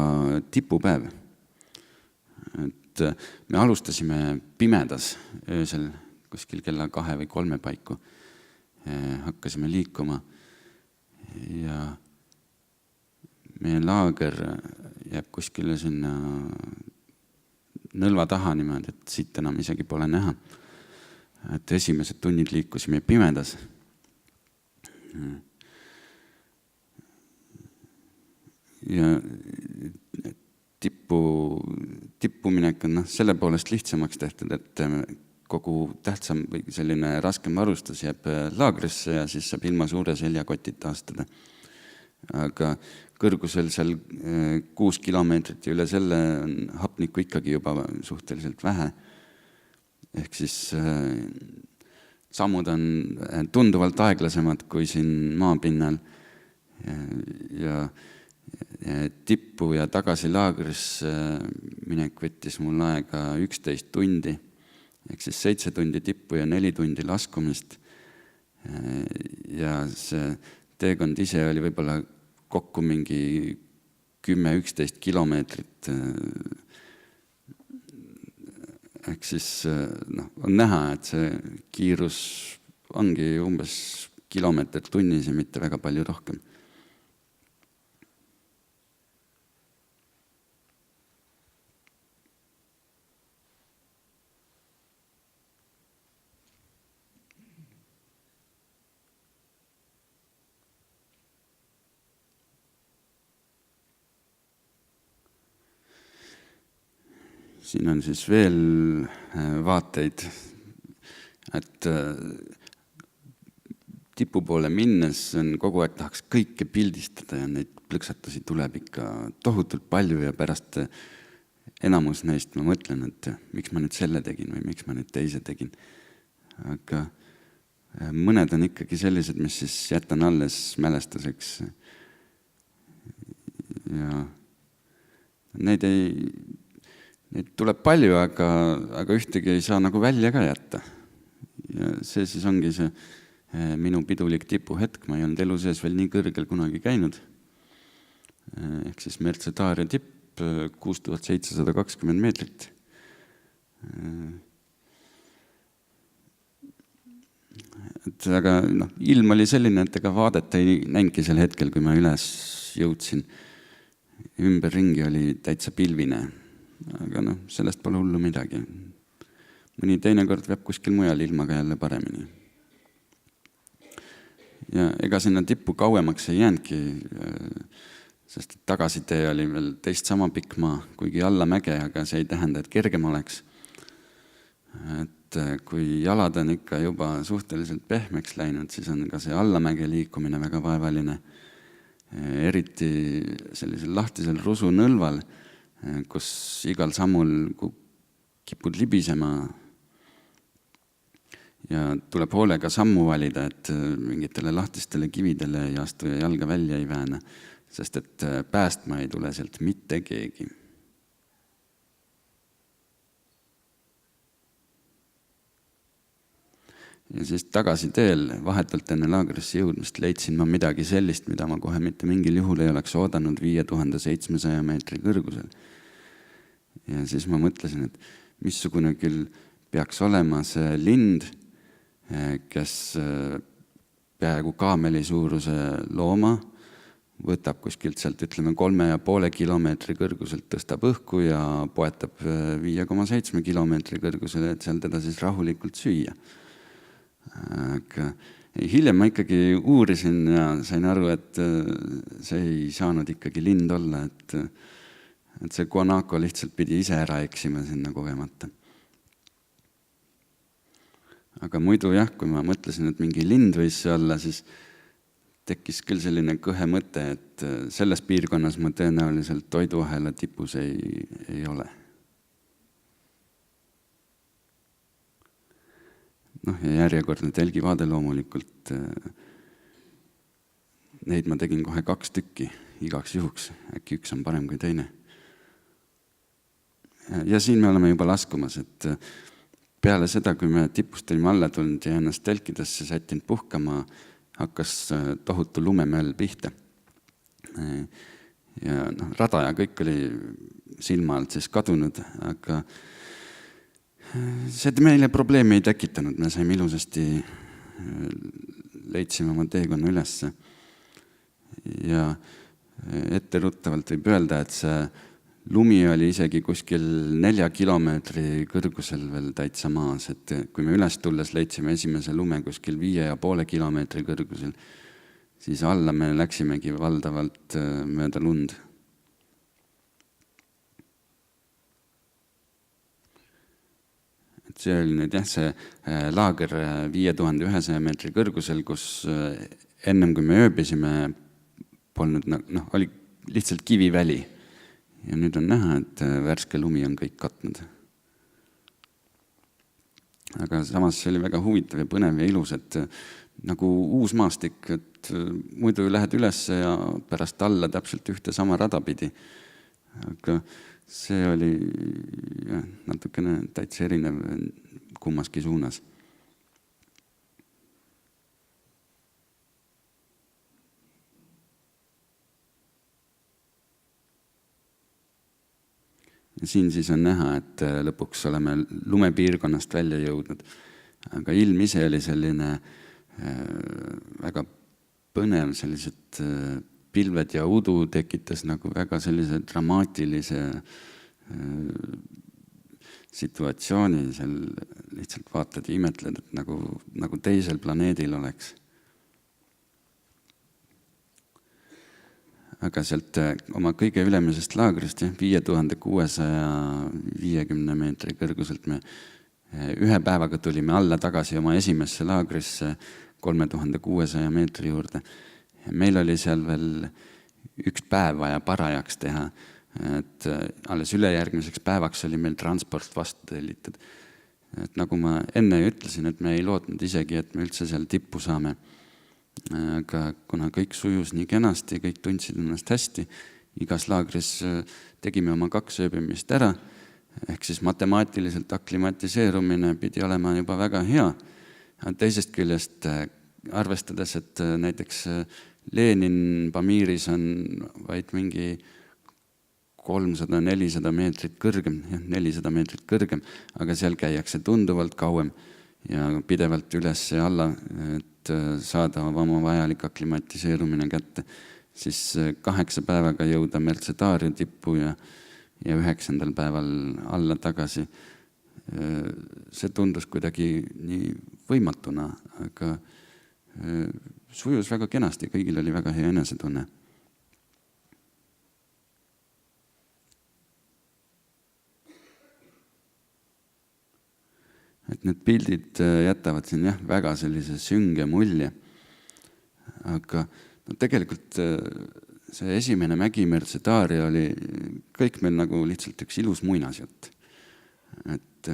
tipupäev. Et me alustasime pimedas öösel kuskil kella 2 või 3 paiku. Hakkasime liikuma ja meie laager jääb kuskile sinna nõlva taha niimoodi, et siit enam isegi pole näha. Et esimesed tunnid liikusime pimedas. Ja tippuminek on selle poolest lihtsamaks tehtud, et kogu tähtsam või selline raskem varustus jääb laagrisse ja siis saab ilma suure seljakotita astuda. Aga kõrgusel seal 6 kilomeetrit ja üle selle on hapnikku ikkagi juba suhteliselt vähe. Ehk siis sammud on tunduvalt aeglasemad kui siin maapinnal ja tippu ja tagasi laagrisse minek võttis mul aega 11 tundi, ehk siis 7 tundi tippu ja 4 tundi laskumist. Ja see teekond ise oli võib-olla kokku mingi 10-11 kilomeetrit. Ehk siis on näha, et see kiirus ongi umbes kilomeetrit tunnis ja mitte väga palju rohkem. Siin on siis veel vaateid, et tipu poole minnes kogu aeg tahaks kõike pildistada ja neid plõksatusi tuleb ikka tohutult palju ja pärast enamus neist ma mõtlen, et miks ma nüüd selle tegin või miks ma nüüd teise tegin. Aga mõned on ikkagi sellised, mis siis jätan alles mälestuseks. Ja neid tuleb palju, aga ühtegi ei saa nagu välja ka jätta. Ja see siis ongi see minu pidulik tipuhetk. Ma ei olnud elu sees veel nii kõrgel kunagi käinud. Ehk siis Mercedaaria tipp 6720 meetrit. Aga ilm oli selline, et ega vaadet ei näinudki sel hetkel, kui ma üles jõudsin. Ümberringi oli täitsa pilvine, aga sellest pole hullu midagi. Mõni teine kord veab kuskil mujal ilmaga jälle paremini. Ja ega sinna tippu kauemaks ei jäänudki, sest tagasitee oli veel teist sama pikk maa, kuigi alla mäge, aga see ei tähenda, et kergem oleks. Et kui jalad on ikka juba suhteliselt pehmeks läinud, siis on ka see allamäge liikumine väga vaevaline. Eriti sellisel lahtisel rusunõlval, kus igal sammul kipud libisema ja tuleb hoolega sammu valida, et mingitele lahtistele kividele ei astu ja jalga välja ei vääna, sest et päästma ei tule sealt mitte keegi. Ja siis tagasi teel, vahetult enne laagrisse jõudmist, leidsin ma midagi sellist, mida ma kohe mitte mingil juhul ei oleks oodanud 5700 meetri kõrgusel. Ja siis ma mõtlesin, et missugune küll peaks olema see lind, kes peaaegu kaameli suuruse looma võtab kuskilt sealt, ütleme 3,5 kilomeetri kõrguselt, tõstab õhku ja poetab 5,7 kilomeetri kõrgusele, et seal teda siis rahulikult süüa. Aga hiljem ma ikkagi uurisin ja sain aru, et see ei saanud ikkagi lind olla, et see guanaco lihtsalt pidi ise ära eksima sinna kogemata. Aga muidu jah, kui ma mõtlesin, et mingi lind võis see olla, siis tekkis küll selline kõhe mõte, et selles piirkonnas ma tõenäoliselt toiduahela tipus ei ole. Ja järjekordne telgivaade loomulikult. Neid ma tegin kohe 2 tükki igaks juhuks, äkki üks on parem kui teine. Ja siin me oleme juba laskumas, et peale seda, kui me tipust olime alla tulnud ja ennast telkidesse sättinud puhkama, hakkas tohutu lumemöll pihta. Ja rada ja kõik oli silma alt siis kadunud, aga see meile probleemi ei tekitanud, me saime ilusasti, leidsime oma teekonna ülesse. Ja etteruttavalt võib öelda, et see lumi oli isegi kuskil 4 kilomeetri kõrgusel veel täitsa maas, et kui me üles tulles leidsime esimese lume kuskil 5,5 kilomeetri kõrgusel, siis alla me läksimegi valdavalt mööda lund. See oli nüüd see laager 5100 meetri kõrgusel, kus ennem kui me ööbisime, polnud, oli lihtsalt kiviväli. Ja nüüd on näha, et värske lumi on kõik katnud. Aga samas see oli väga huvitav ja põnev ja ilus, et nagu uus maastik, et muidu lähed üles ja pärast alla täpselt ühte sama rada pidi. Aga see oli natukene täitsa erinev kummaski suunas. Ja siin siis on näha, et lõpuks oleme lumepiirkonnast välja jõudnud. Aga ilm ise oli selline väga põnev, sellised pilved ja udu tekitas nagu väga sellise dramaatilise situatsiooni, seal lihtsalt vaatad ja imetled, et nagu teisel planeedil oleks. Aga sealt oma kõige ülemisest laagrist, 5650 meetri kõrguselt me ühe päevaga tulime alla tagasi oma esimesse laagrisse 3600 meetri juurde. Meil oli seal veel 1 päev vaja parajaks teha, et alles ülejärgmiseks päevaks oli meil transport vastu tellitud. Et nagu ma enne ütlesin, et me ei lootnud isegi, et me üldse seal tippu saame. Aga kuna kõik sujus nii kenasti, kõik tundsid ennast hästi, igas laagris tegime oma 2 ööbimist ära, ehk siis matemaatiliselt aklimatiseerumine pidi olema juba väga hea. Teisest küljest arvestades, et näiteks Lenin Pamiris on vaid mingi 300-400 meetrit kõrgem, 400 meetrit kõrgem, aga seal käiakse tunduvalt kauem ja pidevalt üles ja alla, et saada oma vajalik aklimatiseerumine kätte. Siis 8 päevaga jõuda Mercedaria tippu ja 9. päeval alla tagasi. See tundus kuidagi nii võimatuna, aga sujus väga kenasti, kõigil oli väga hea enesetunne. Et need pildid jätavad siin väga sellise sünge mulje. Aga tegelikult see esimene mägi Mercedaria oli kõik meil nagu lihtsalt üks ilus muinasjutt. Et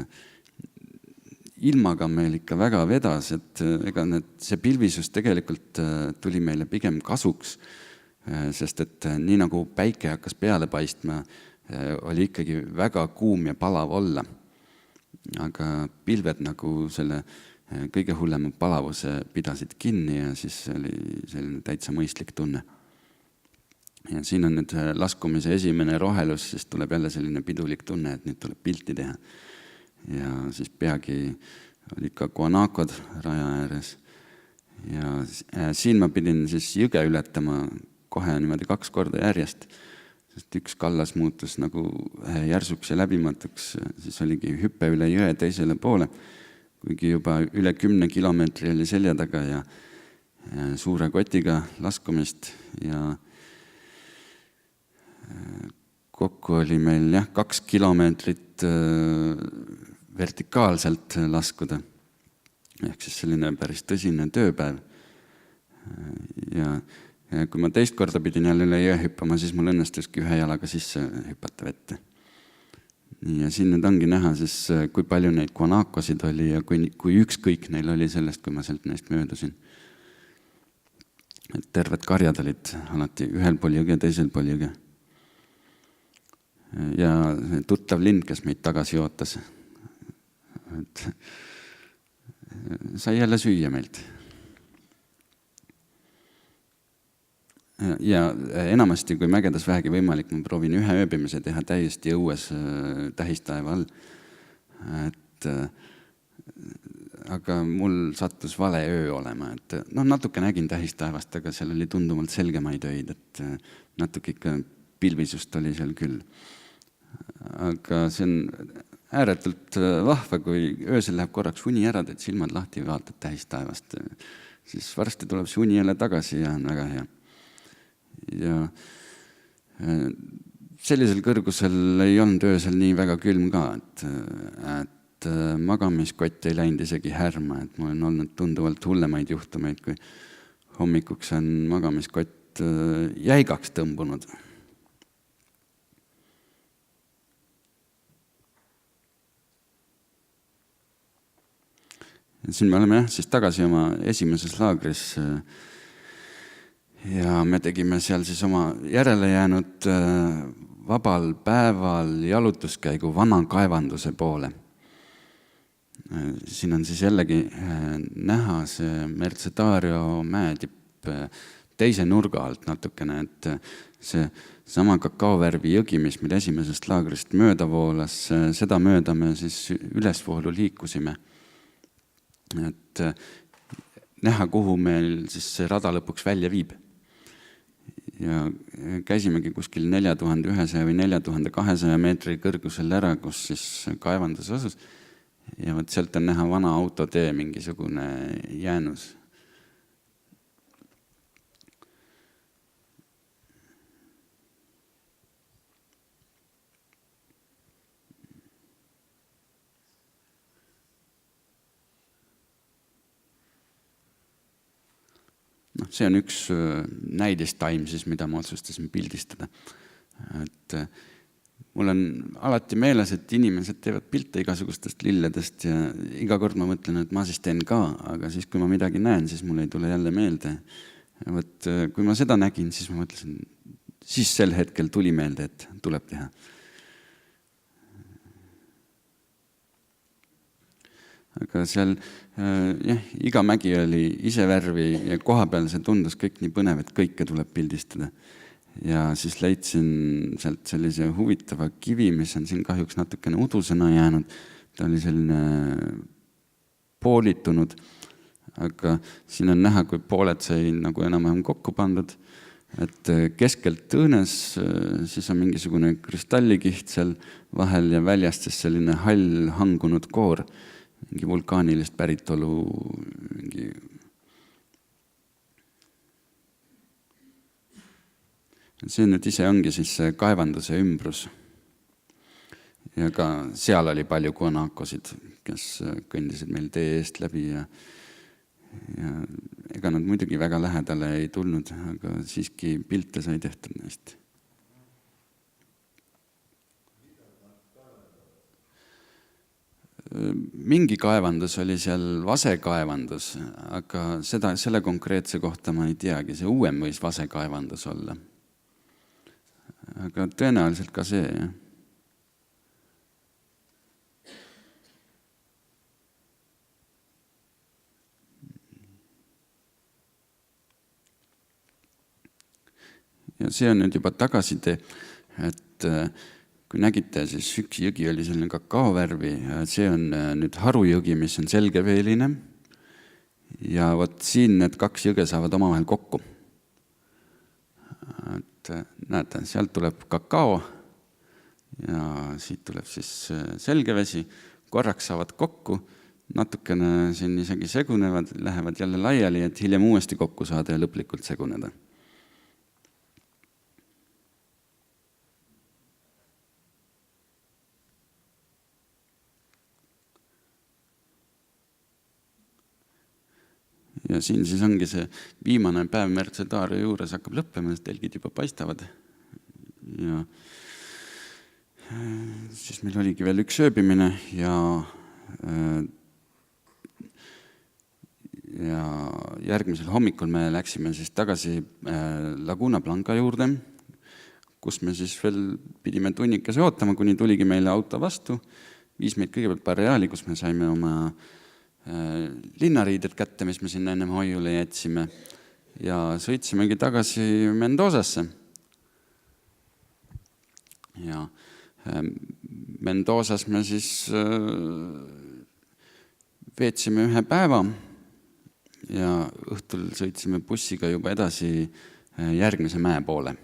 ilmaga meil ikka väga vedas, et ega see pilvisus tegelikult tuli meile pigem kasuks, sest et nii nagu päike hakkas peale paistma, oli ikkagi väga kuum ja palav olla. Aga pilved nagu selle kõige hullema palavuse pidasid kinni ja siis oli selline täitsa mõistlik tunne. Ja siin on nüüd laskumise esimene rohelus, siis tuleb jälle selline pidulik tunne, et nüüd tuleb pilti teha. Ja siis peagi oli ka Guanacod raja ääres. Ja siin ma pidin siis jõge ületama kohe niimoodi 2 korda järjest, sest üks kallas muutus nagu järsuks ja läbimatuks, siis oligi hüppe üle jõe teisele poole, kuigi juba üle 10 kilomeetri oli selja taga ja suure kotiga laskumist ja kokku oli meil 2 kilomeetrit vertikaalselt laskuda. Ehk siis selline päris tõsine tööpäev. Ja kui ma teist korda pidin jälle üle jõe hüppama, siis mul õnnestuski 1 jalaga sisse hüpata vette. Ja siin nüüd ongi näha siis, kui palju neid Guanacosid oli ja kui ükskõik neil oli sellest, kui ma sealt neist möödusin. Et terved karjad olid alati ühel pool jõge, teisel pool jõge. Ja tuttav lind, kes meid tagasi ootas, et sai jälle süüa meilt. Ja enamasti, kui mägedas vähegi võimalik, ma proovin 1 ööbimise teha täiesti õues tähistaeva all. Aga mul sattus vale öö olema. Et, natuke nägin tähistaevast, aga seal oli tundumalt selgemaid öid, et natuke ikka pilvisust oli seal küll. Aga see on ääretult vahva, kui öösel läheb korraks uni ära, et silmad lahti vaatad tähistaevast. Siis varsti tuleb see uni jälle tagasi ja on väga hea. Ja sellisel kõrgusel ei olnud öösel nii väga külm ka, et magamiskott ei läinud isegi härma, et mul on olnud tunduvalt hullemaid juhtumeid, kui hommikuks on magamiskott jäigaks tõmbunud. Siin me oleme siis tagasi oma esimeses laagris ja me tegime seal siis oma järele jäänud vabal päeval jalutuskäigu vana kaevanduse poole. Siin on siis jällegi näha see Mercedario mäetipp teise nurga alt natukene, et see sama kakaovärvi jõgi, mis meil esimesest laagrist mööda voolas, seda mööda me siis ülesvoolu liikusime. Et näha, kuhu meil siis see rada lõpuks välja viib. Ja käisimegi kuskil 4100 või 4200 meetri kõrgusel ära, kus siis kaevandus asus. Ja võt sealt on näha vana autotee mingisugune jäänus. See on üks näidistaim, siis, mida ma otsustasin pildistada. Et mul on alati meeles, et inimesed teevad pilte igasugustest lilledest ja iga kord ma mõtlen, et ma siis teen ka, aga siis, kui ma midagi näen, siis mul ei tule jälle meelde. Ja võt, kui ma seda nägin, siis ma mõtlesin, siis sel hetkel tuli meelde, et tuleb teha. Aga seal iga mägi oli ise värvi ja koha peal see tundus kõik nii põnev, et kõike tuleb pildistada. Ja siis leidsin sealt sellise huvitava kivi, mis on siin kahjuks natukene udusena jäänud. Ta oli selline poolitunud, aga siin on näha, kui pooled sai nagu enam-vähem kokku pandud. Et keskelt õõnes, siis on mingisugune kristallikiht seal vahel ja väljast siis selline hall hangunud koor. Mingi vulkaanilist päritolu, mingi see nüüd ise ongi siis kaevanduse ümbrus. Ja ka seal oli palju guanakosid, kes kõndisid meil tee eest läbi ja ega nad muidugi väga lähedale ei tulnud, aga siiski pilte sai tehtud neist. Mingi kaevandus oli seal vasekaevandus, aga selle konkreetse kohta ma ei teagi, see uuem võis vasekaevandus olla. Aga tõenäoliselt ka see, jah. Ja see on nüüd juba tagasitee, et kui nägite, siis üks jõgi oli selline kakaovärvi, see on nüüd Harujõgi, mis on selgeveeline. Ja võt siin need kaks jõge saavad omavahel kokku. Et näete, sealt tuleb kakao ja siit tuleb siis selgevesi. Korraks saavad kokku, natukene siin isegi segunevad, lähevad jälle laiali, et hiljem uuesti kokku saada ja lõplikult seguneda. Ja siin siis ongi see viimane päev Mercedario juures hakkab lõppema, telgid juba paistavad. Ja siis meil oligi veel üks ööbimine ja järgmisel hommikul me läksime siis tagasi Laguna Blanca juurde, kus me siis veel pidime tunnikese ootama, kuni tuligi meile auto vastu. Viis meid kõigepealt Barreali, kus me saime oma linnariided kätte, mis me sinna ennem hoiule jätsime ja sõitsimegi tagasi Mendozasse. Ja Mendozas me siis veetsime ühe päeva ja õhtul sõitsime bussiga juba edasi järgmise mäe poole.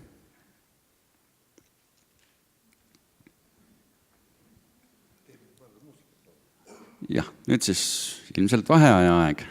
Jah, nüüd siis ilmselt vaheaja aeg.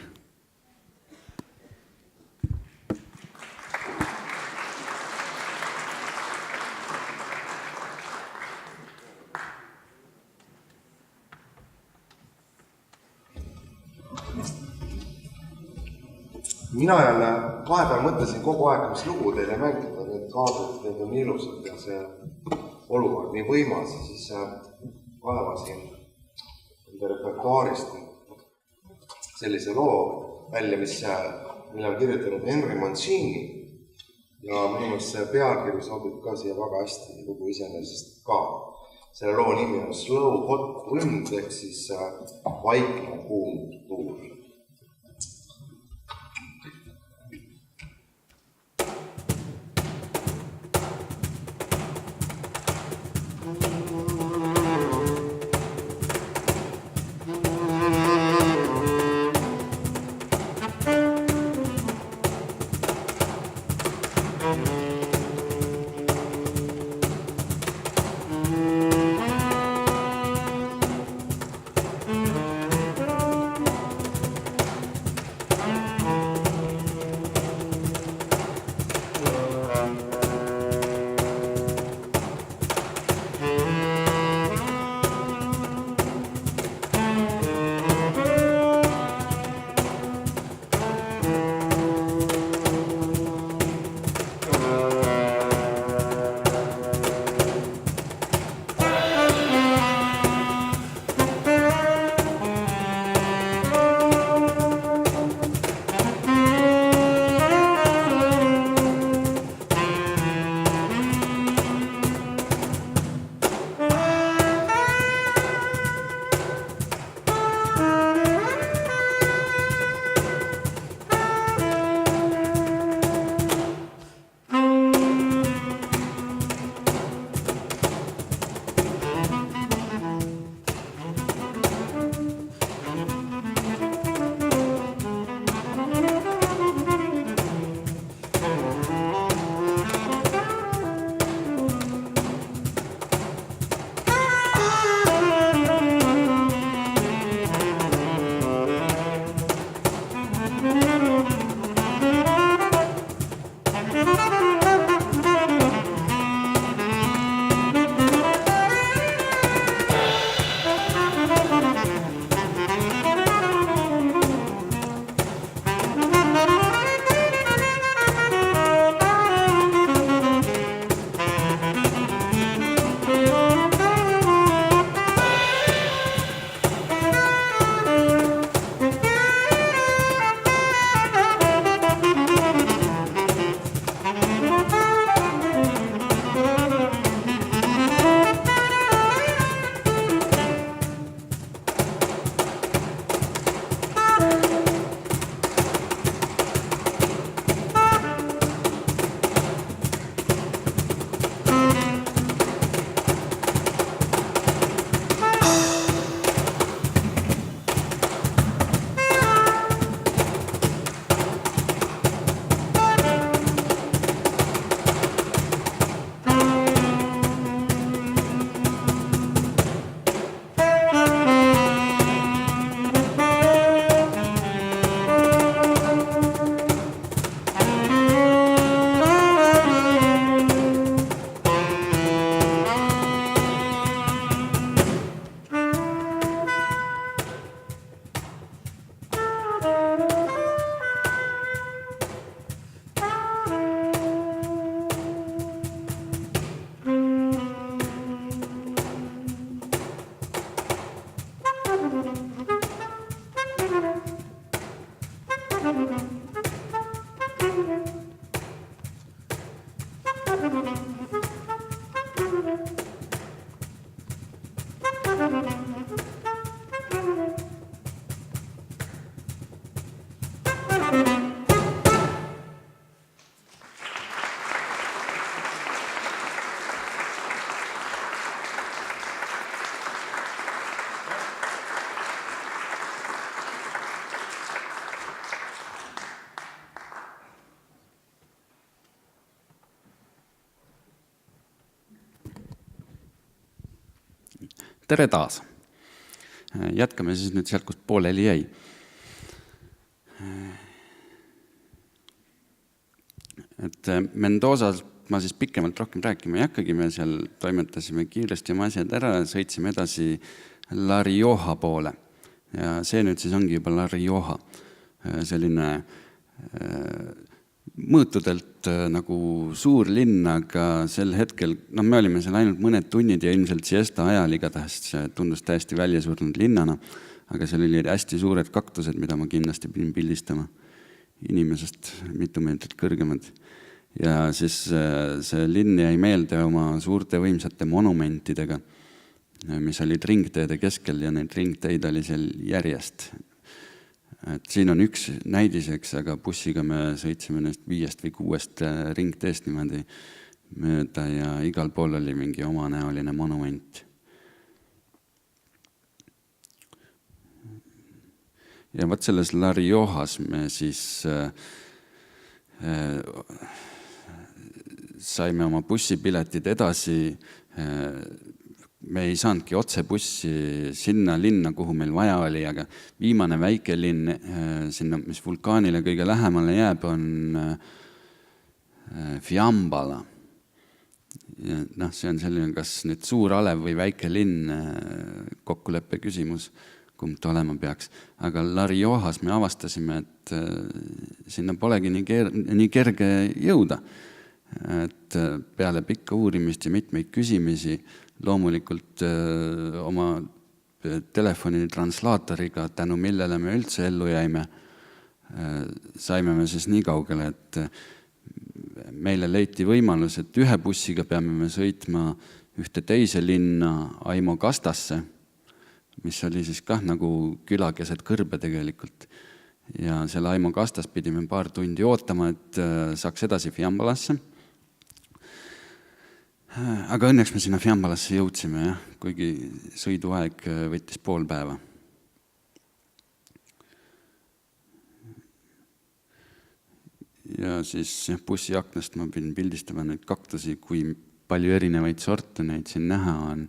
Mina jälle vahepeal mõtlesin kogu aeg, mis lugu teile mängida, need kaadrid, need on ilusad ja see olukord nii võimas, ja siis kaevasin enda repertuaarist sellise loo välja, mille on kirjutanud Henry Mancini ja minu meelest see pealkiri sobib ka siia väga hästi, lugu iseenesest ka. Selle loo nimi on Slow Hot Wind ehk siis vaikne kuum tuul. Tere taas! Jätkame siis nüüd sealt, kus pooleli jäi. Et Mendozas ma siis pikemalt rohkem rääkima ei hakkagi, me seal toimetasime kiiresti oma asjad ära ja sõitsime edasi La Rioja poole. Ja see nüüd siis ongi juba La Rioja, selline mõõtudelt nagu suur linn, aga sel hetkel, me olime seal ainult mõned tunnid ja ilmselt siesta ajal igatahes see tundus täiesti välja surnud linnana, aga seal olid hästi suured kaktused, mida ma kindlasti pidin pildistama, inimesest mitu meetrit kõrgemad. Ja siis see linn jäi meelde oma suurte võimsate monumentidega, mis olid ringteede keskel ja neid ringteid oli seal järjest. Et siin on üks näidiseks, aga bussiga me sõitsime neist 5 või 6 ringteest niimoodi mööda ja igal pool oli mingi omanäoline monument. Ja võt selles La Riojas me siis saime oma bussipiletid edasi. Me ei saanudki otse bussi sinna linna, kuhu meil vaja oli, aga viimane väike linn, sinna, mis vulkaanile kõige lähemale jääb, on Fiambala. Ja see on selline, kas nüüd suur alev või väike linn, kokkuleppe küsimus, kumb ta olema peaks. Aga La Riojas me avastasime, et sinna polegi nii kerge jõuda. Et peale pikka uurimist ja mitmeid küsimisi loomulikult oma telefoni translaatoriga, tänu millele me üldse ellu jäime, saime me siis nii kaugele, et meile leiti võimalus, et ühe bussiga peame me sõitma ühte teise linna Aimo Kastasse, mis oli siis kah nagu külakeset kõrbe tegelikult. Ja selle Aimo Kastas pidime paar tundi ootama, et saaks edasi Fiambalasse. Aga õnneks me sinna Fiambalasse jõudsime, kuigi sõiduaeg võttis pool päeva. Ja siis bussi aknast ma pidin pildistama neid kaktusi, kui palju erinevaid sorte neid siin näha on.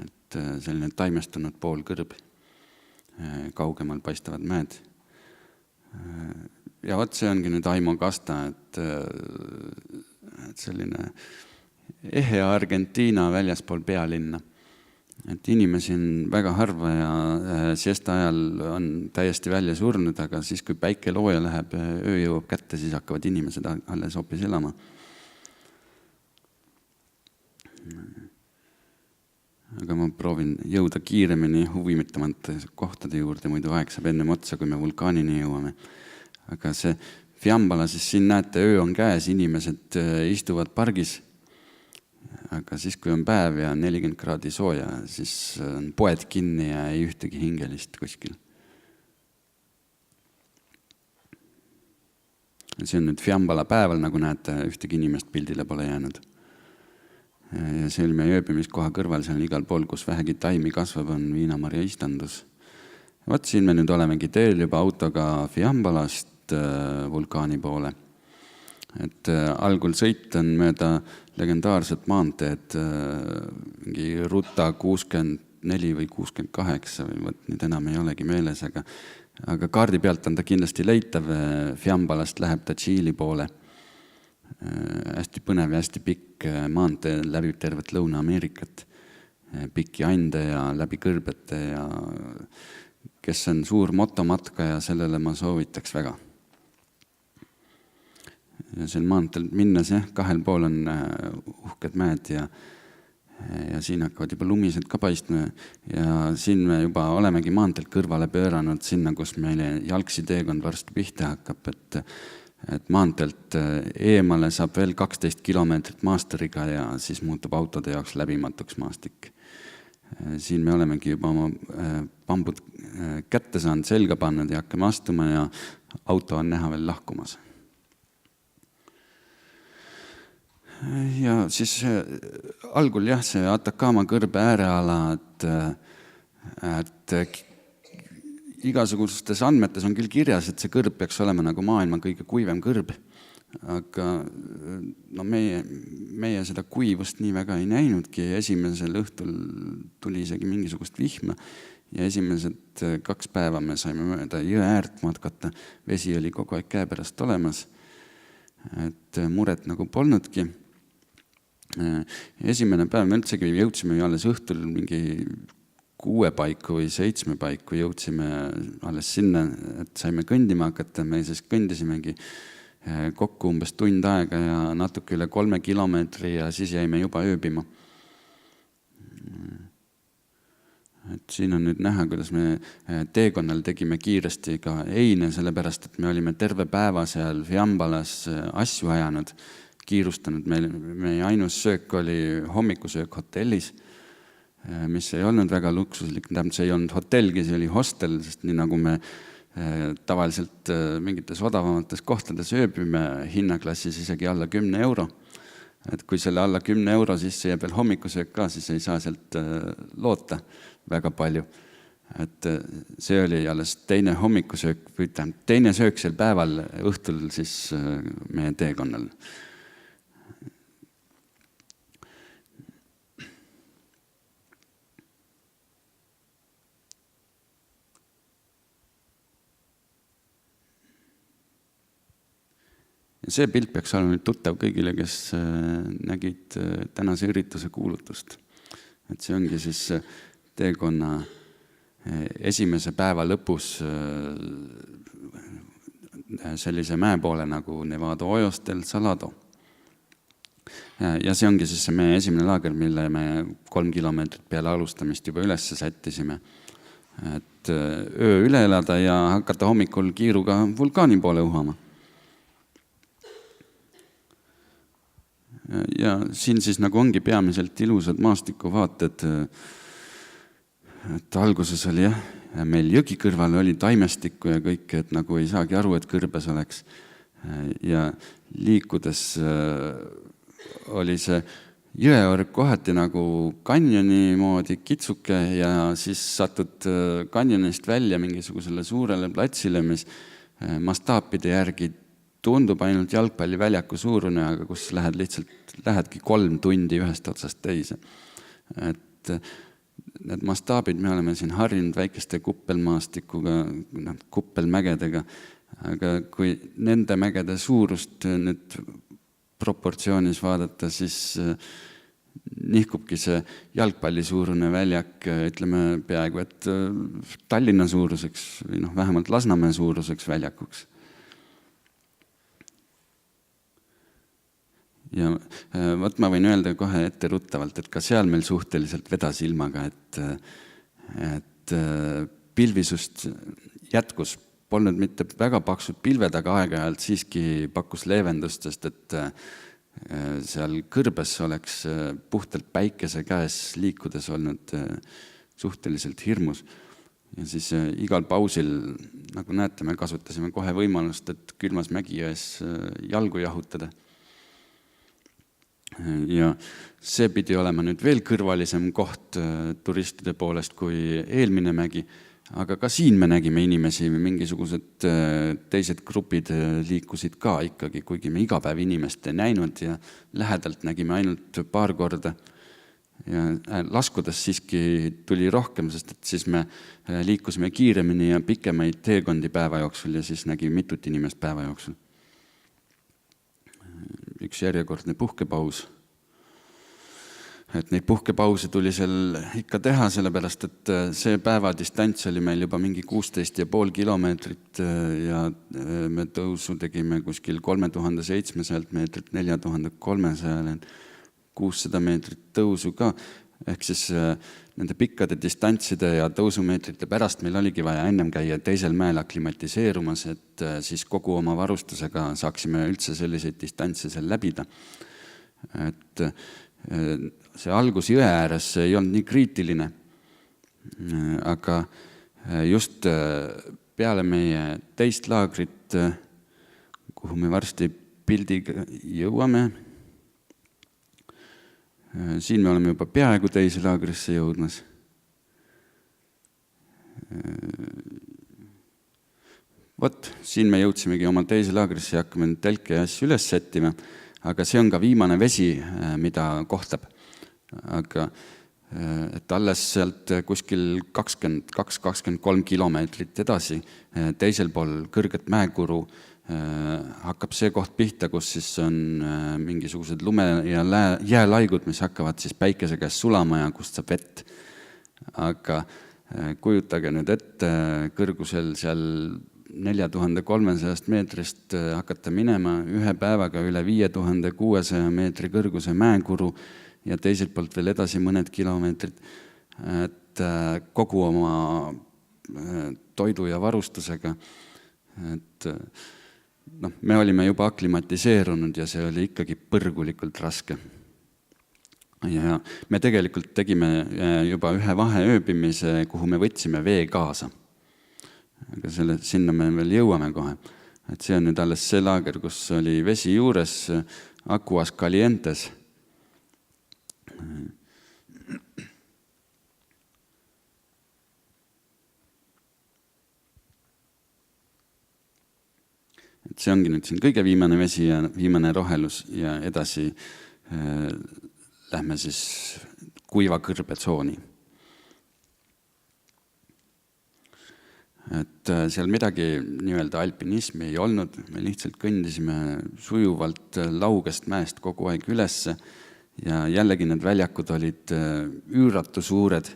Et selline taimestunud poolkõrb, kaugemal paistavad mäed. Ja võt see ongi nüüd Aimo Kasta, et selline ehe Argentiina väljaspool pealinna. Et inimesi on väga harva ja siesta ajal on täiesti välja surnud, aga siis kui päike looja läheb, öö jõuab kätte, siis hakkavad inimesed alles hoopis elama. Aga ma proovin jõuda kiiremini huvimittamata kohtade juurde, muidu aeg saab enne otsa, kui me vulkaanini jõuame. Aga see Fiambala, siis siin näete, öö on käes, inimesed istuvad pargis. Aga siis, kui on päev ja 40 kraadi sooja, siis on poed kinni ja ei ühtegi hingelist kuskil. See on nüüd Fiambala päeval, nagu näete, ühtegi inimest pildile pole jäänud. Ja see oli meie ööbimiskoha kõrval, seal igal pool, kus vähegi taimi kasvab, on viinamarja istandus. Võt siin me nüüd olemegi teel juba autoga Fiambalast vulkaani poole. Et algul sõit on mööda legendaarset maanteed, mingi Ruta 64 või 68, või võt nüüd enam ei olegi meeles, aga kaardi pealt on ta kindlasti leitav. Fiambalast läheb ta Tšiili poole. Hästi põnev ja hästi pikk maantee läbi tervet Lõuna-Ameerikat. Pikki ande ja läbi kõrbete ja kes on suur motomatka ja sellele ma soovitaks väga. Ja seal maanteel minnes, kahel pool on uhked mäed ja siin hakkavad juba lumised ka paistma ja siin me juba olemegi maantelt kõrvale pööranud sinna, kus meile jalgsi teekond varsti pihta hakkab, et et maanteelt eemale saab veel 12 kilomeetrit maasturiga ja siis muutub autode jaoks läbimatuks maastik. Siin me olemegi juba oma pambud kätte saanud, selga pannud ja hakkame astuma ja auto on näha veel lahkumas. Ja siis algul jah, see Atacama kõrbe ääreala, et igasugustes andmetes on küll kirjas, et see kõrb peaks olema nagu maailma kõige kuivem kõrb, aga no meie seda kuivust nii väga ei näinudki. Esimesel õhtul tuli isegi mingisugust vihma ja esimesed 2 päeva me saime mööda jõe äärt matkata. Vesi oli kogu aeg käe pärast olemas, et muret nagu polnudki. Esimene päev me üldsegi jõudsime alles õhtul mingi 6 paiku või 7 paiku jõudsime alles sinna, et saime kõndima hakata. Me siis kõndisimegi kokku umbes tund aega ja natuke üle 3 kilomeetri ja siis jäime juba ööbima. Et siin on nüüd näha, kuidas me teekonnal tegime kiiresti ka eine, sellepärast, et me olime terve päeva seal Fiambalas asju ajanud, kiirustanud. Meie ainus söök oli hommikusöök hotellis, mis ei olnud väga luksuslik. See ei olnud hotellgi, see oli hostel, sest nii nagu me tavaliselt mingites odavamates kohtades ööbime hinnaklassis isegi alla 10 euro. Et kui selle alla 10 euro sisse jääb veel hommikusöök ka, siis ei saa sealt loota väga palju. Et see oli alles teine hommikusöök, või teine söök sel päeval õhtul siis meie teekonnal. Ja see pilt peaks olema nüüd tuttav kõigile, kes nägid tänase ürituse kuulutust. Et see ongi siis teekonna esimese päeva lõpus sellise mäe poole nagu Nevado Hoyos del Salado. Ja see ongi siis see meie esimene laager, mille me 3 kilomeetrit peale alustamist juba üles sättisime. Et öö üle elada ja hakata hommikul kiiruga vulkaani poole uhama. Ja siin siis nagu ongi peamiselt ilusad maastikuvaated. Et alguses oli jah, meil jõgi kõrval oli taimestikku ja kõik, et nagu ei saagi aru, et kõrbes oleks. Ja liikudes oli see jõeorg kohati nagu kanjoni moodi kitsuke ja siis satud kanjonist välja mingisugusele suurele platsile, mis mastaapide järgi tundub ainult jalgpalliväljaku suurune, aga kus lähedki 3 tundi ühest otsast teise. Et need mastaabid, me oleme siin harjunud väikeste kuppelmaastikuga, kuppelmägedega, aga kui nende mägede suurust nüüd proportsioonis vaadata, siis nihkubki see jalgpalli suurune väljak, ütleme peaaegu, et Tallinna suuruseks või vähemalt Lasnamäe suuruseks väljakuks. Ja võt ma võin öelda kohe etteruttavalt, et ka seal meil suhteliselt vedas ilmaga, et pilvisust jätkus. Polnud mitte väga paksud pilved, aga aeg-ajalt siiski pakkus leevendust, sest et seal kõrbes oleks puhtalt päikese käes liikudes olnud suhteliselt hirmus. Ja siis igal pausil, nagu näete, me kasutasime kohe võimalust, et külmas Mägi-jões jalgu jahutada. Ja see pidi olema nüüd veel kõrvalisem koht turistide poolest kui eelmine mägi, aga ka siin me nägime inimesi, mingisugused teised grupid liikusid ka ikkagi, kuigi me iga päev inimest ei näinud ja lähedalt nägime ainult paar korda. Ja laskudes siiski tuli rohkem, sest et siis me liikusime kiiremini ja pikemaid teekondi päeva jooksul ja siis nägime mitut inimest päeva jooksul. Üks järjekordne puhkepaus. Et neid puhkepause tuli seal ikka teha, sellepärast, et see päeva distants oli meil juba mingi 16,5 kilomeetrit ja me tõusu tegime kuskil 3700 meetrit, 4300, 600 meetrit tõusu ka. ehk siis nende pikkade distantside ja tõusumeetrite pärast meil oligi vaja ennem käia teisel mäel aklimatiseerumas, et siis kogu oma varustusega saaksime üldse selliseid distantse seal läbida. Et see algus jõe ääres ei olnud nii kriitiline, aga just peale meie teist laagrit, kuhu me varsti pildiga jõuame, siin me oleme juba peaaegu teise laagrisse jõudmas. Vot, siin me jõudsimegi oma teise laagrisse ja hakkame telke ja asju üles sättima, aga see on ka viimane vesi, mida kohtab. Aga et alles sealt kuskil 22-23 kilomeetrit edasi, teisel pool kõrget mäekuru hakkab see koht pihta, kus siis on mingisugused lume- ja jäälaigud, mis hakkavad siis päikese käes sulama ja kust saab vett. Aga kujutage nüüd ette kõrgusel seal 4300 meetrist hakata minema ühe päevaga üle 5600 meetri kõrguse mäekuru ja teiselt poolt veel edasi mõned kilomeetrid, et kogu oma toidu ja varustusega, et me olime juba aklimatiseerunud ja see oli ikkagi põrgulikult raske. Ja me tegelikult tegime juba ühe vaheööbimise, kuhu me võtsime vee kaasa. Aga sinna me veel jõuame kohe. Et see on nüüd alles see laager, kus oli vesi juures, Aguas Calientes. Et see ongi nüüd siin kõige viimane vesi ja viimane rohelus ja edasi lähme siis kuiva kõrbetsooni. Et seal midagi nii-öelda alpinismi ei olnud, me lihtsalt kõndisime sujuvalt laugest mäest kogu aeg ülesse ja jällegi need väljakud olid üüratu suured,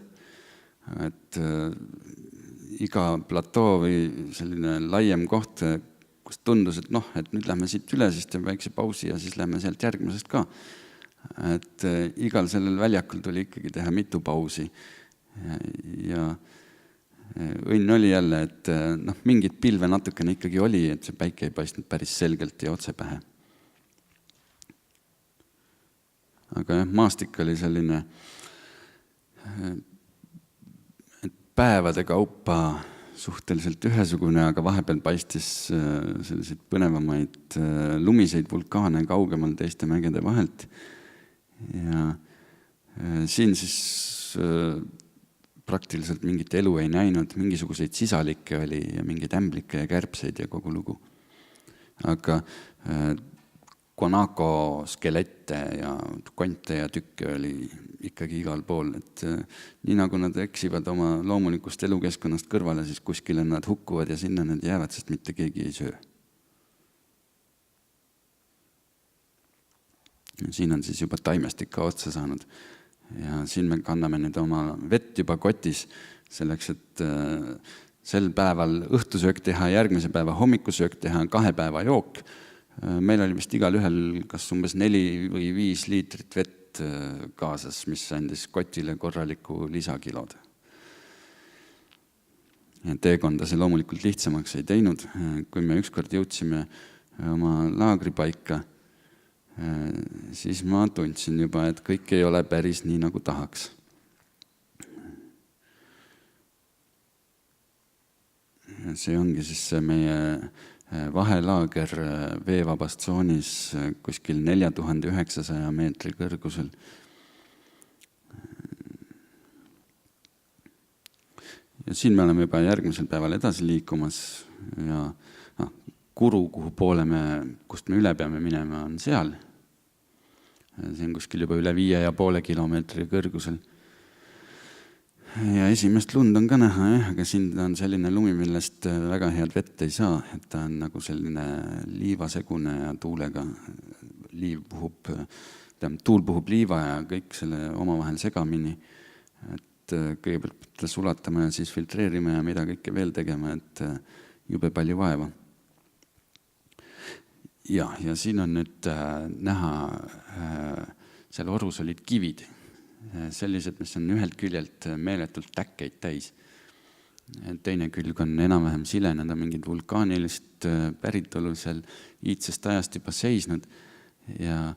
et iga platoo või selline laiem koht, kus tundus, et et nüüd lähme siit üle, siis teeme väikse pausi ja siis lähme sealt järgmisest ka. Et igal sellel väljakul tuli ikkagi teha mitu pausi ja õnn oli jälle, et mingid pilve natukene ikkagi oli, et see päike ei paistnud päris selgelt ja otse pähe. Aga maastik oli selline, et päevade kaupa suhteliselt ühesugune, aga vahepeal paistis selliseid põnevamaid lumiseid vulkaane kaugemal teiste mägede vahelt. Ja siin siis praktiliselt mingit elu ei näinud, mingisuguseid sisalikke oli ja mingeid ämblikke ja kärbseid ja kogu lugu. Aga Guanaco skelette ja konte ja tükke oli ikkagi igal pool, et nii nagu nad eksivad oma loomulikust elukeskkonnast kõrvale, siis kuskile nad hukkuvad ja sinna nad jäävad, sest mitte keegi ei söö. Siin on siis juba taimestik ka otsa saanud ja siin me kanname nüüd oma vett juba kotis selleks, et sel päeval õhtusöök teha, järgmise päeva hommikusöök teha, 2 päeva jook. Meil oli vist igal ühel kas umbes 4 või 5 liitrit vett kaasas, mis andis kotile korraliku lisakilod. Teekonda see loomulikult lihtsamaks ei teinud. Kui me ükskord jõudsime oma laagripaika, siis ma tundsin juba, et kõik ei ole päris nii, nagu tahaks. See ongi siis meie vahelaager veevabast tsoonis kuskil 4900 meetri kõrgusel. Ja siin me oleme juba järgmisel päeval edasi liikumas ja kuru, kuhu poole kust me üle peame minema, on seal. See on kuskil juba üle 5,5 kilomeetri kõrgusel. Ja esimest lund on ka näha, aga siin on selline lumi, millest väga head vett ei saa, et ta on nagu selline liivasegune ja tuulega. Tuul puhub liiva ja kõik selle omavahel segamini. Et kõigepealt peab sulatama ja siis filtreerima ja mida kõike veel tegema, et jube palju vaeva. Ja siin on nüüd näha, seal orus olid kivid sellised, mis on ühelt küljelt meeletult täkkeid täis. Teine külg on enam-vähem silene, ta mingid vulkaanilist päritolu seal iidsest ajast juba seisnud ja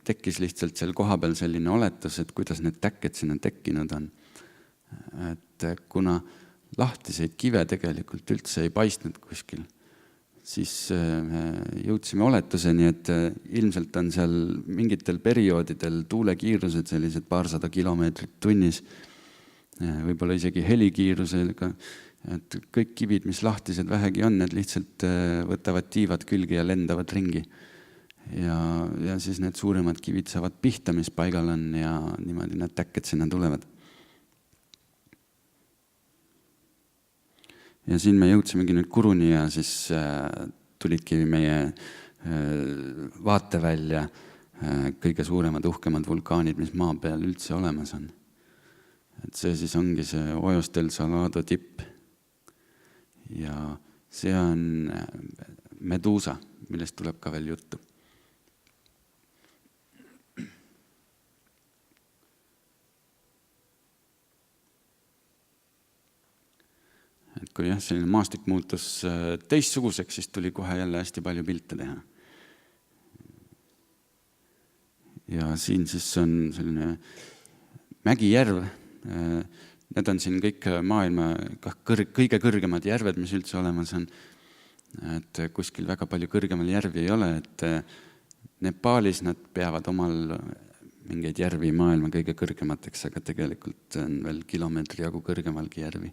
tekkis lihtsalt seal kohapeal selline oletus, et kuidas need täkked sinna tekkinud on. Et kuna lahtiseid kive tegelikult üldse ei paistnud kuskil, siis jõudsime oletuseni, et ilmselt on seal mingitel perioodidel tuulekiirused sellised paarsada kilomeetrit tunnis, võib-olla isegi helikiirusega, et kõik kivid, mis lahtised vähegi on, need lihtsalt võtavad tiivad külge ja lendavad ringi. Ja siis need suuremad kivid saavad pihta, mis paigal on ja niimoodi need täkked sinna tulevad. Ja siin me jõudsimegi nüüd Kuruni ja siis tulidki meie vaatevälja kõige suuremad, uhkemad vulkaanid, mis maa peal üldse olemas on. Et see siis ongi see Hoyos del Salado tipp. Ja see on Medusa, millest tuleb ka veel juttu. Et kui selline maastik muutus teistsuguseks, siis tuli kohe jälle hästi palju pilte teha. Ja siin siis on selline mägijärv. Need on siin kõik maailma kõige kõrgemad järved, mis üldse olemas on. Et kuskil väga palju kõrgemal järvi ei ole, et Nepaalis nad peavad omal mingeid järvi maailma kõige kõrgemateks, aga tegelikult on veel kilomeetri jagu kõrgemalgi järvi.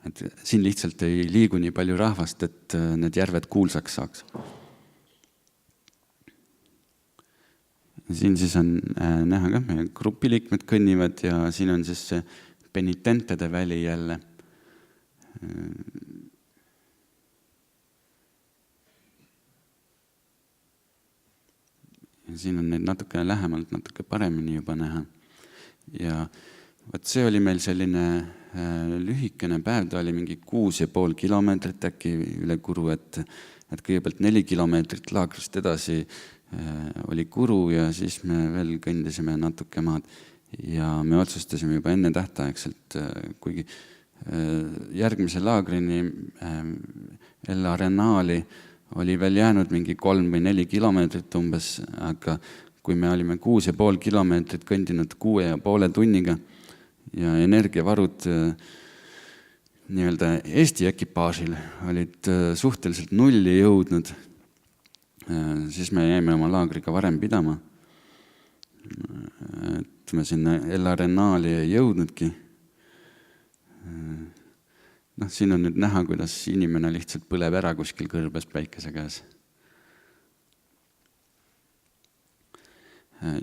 Et siin lihtsalt ei liigu nii palju rahvast, et need järved kuulsaks saaks. Siin siis on näha ka, meie grupiliikmed kõnnivad ja siin on siis see penitentede väli jälle. Ja siin on neid natuke lähemalt, natuke paremini juba näha. Ja võt see oli meil selline lühikene päev, ta oli mingi 6,5 kilomeetrit äkki üle Kuru, et kõigepealt 4 kilomeetrit laagrist edasi oli Kuru ja siis me veel kõndisime natuke maad ja me otsustasime juba enne tähtaegselt, kuigi järgmise laagrini El Arenali oli veel jäänud mingi 3 või 4 kilomeetrit umbes, aga kui me olime 6,5 kilomeetrit kõndinud 6,5 tunniga ja energiavarud nii-öelda Eesti ekipaažil olid suhteliselt nulli jõudnud, siis me jäime oma laagriga varem pidama. Et me sinna El Arenali ei jõudnudki. Siin on nüüd näha, kuidas inimene lihtsalt põleb ära kuskil kõrbes päikese käes.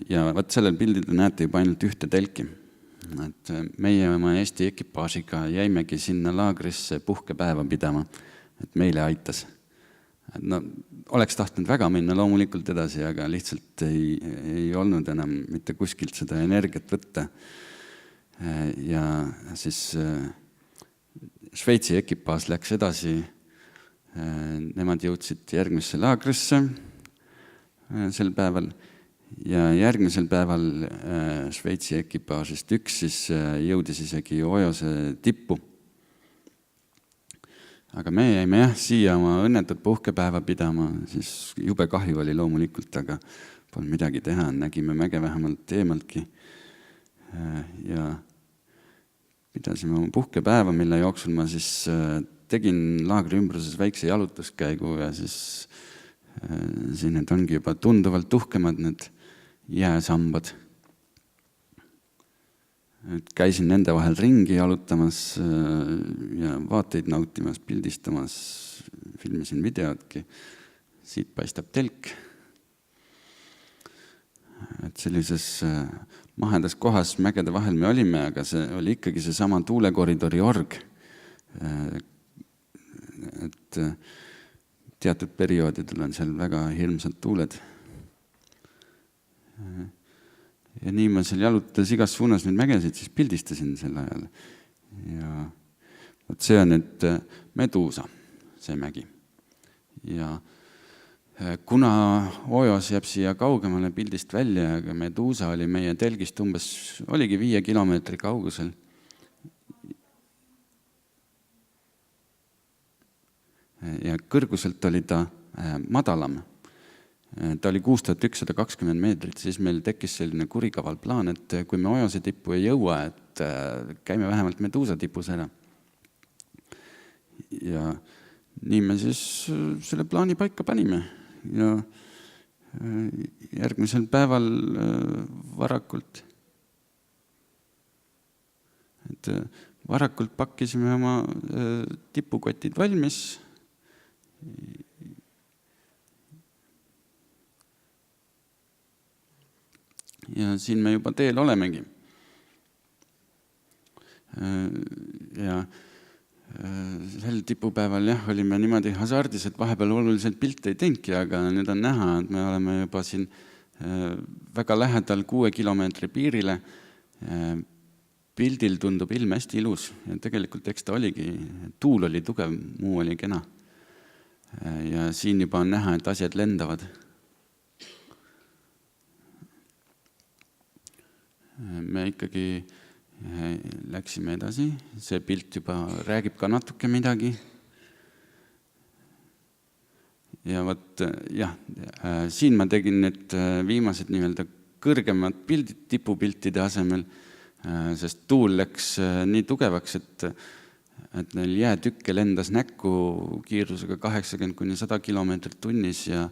Ja võt sellel pildil näete juba ainult ühte telki. Et meie oma Eesti ekipaažiga jäimegi sinna laagrisse puhkepäeva pidama, et meile aitas. Et oleks tahtnud väga minna loomulikult edasi, aga lihtsalt ei olnud enam mitte kuskilt seda energiat võtta. Ja siis Šveitsi ekipaas läks edasi, nemad jõudsid järgmisse laagrisse sel päeval ja järgmisel päeval Šveitsi ekipaasist üks siis jõudis isegi Hoyose tippu. Aga me jäime siia oma õnnetut puhkepäeva pidama, siis jube kahju oli loomulikult, aga polnud midagi teha, nägime mäge vähemalt eemaltki ja pidasime oma puhkepäeva, mille jooksul ma siis tegin laagri ümbruses väikse jalutuskäigu ja siis siin need ongi juba tunduvalt tuhkemad need jääsambad. Et käisin nende vahel ringi jalutamas ja vaateid nautimas, pildistamas, filmisin videotki. Siit paistab telk. Et sellises mahedas kohas mägede vahel me olime, aga see oli ikkagi see sama tuulekoridori org. Et teatud perioodidel on seal väga hirmsad tuuled. Ja nii ma seal jalutades igas suunas neid mägesid, siis pildistasin sel ajal. Ja see on nüüd Medusa, see mägi. Ja kuna Ojos jääb siia kaugemale pildist välja, aga Meduusa oli meie telgist oligi 5 kilomeetri kaugusel. Ja kõrguselt oli ta madalam. Ta oli 6120 meetrit, siis meil tekkis selline kurikaval plaan, et kui me Ojose tippu ei jõua, et käime vähemalt Meduusa tipus ära. Ja nii me siis selle plaani paika panime. Ja järgmisel päeval varakult pakkisime oma tipukotid valmis. Ja siin me juba teel olemegi. Ja sel tipupäeval olime niimoodi hasardis, et vahepeal oluliselt pilte ei teinudki, aga nüüd on näha, et me oleme juba siin väga lähedal 6 kilomeetri piirile. Pildil tundub ilm hästi ilus ja tegelikult eks ta oligi, tuul oli tugev, muu oli kena. Ja siin juba on näha, et asjad lendavad. Me ikkagi läksime edasi, see pilt juba räägib ka natuke midagi. Ja siin ma tegin need viimased nii-öelda kõrgemad pildid tipupiltide asemel, sest tuul läks nii tugevaks, et neil jäätükke lendas näkku kiirusega 80–100 kilomeetrit tunnis ja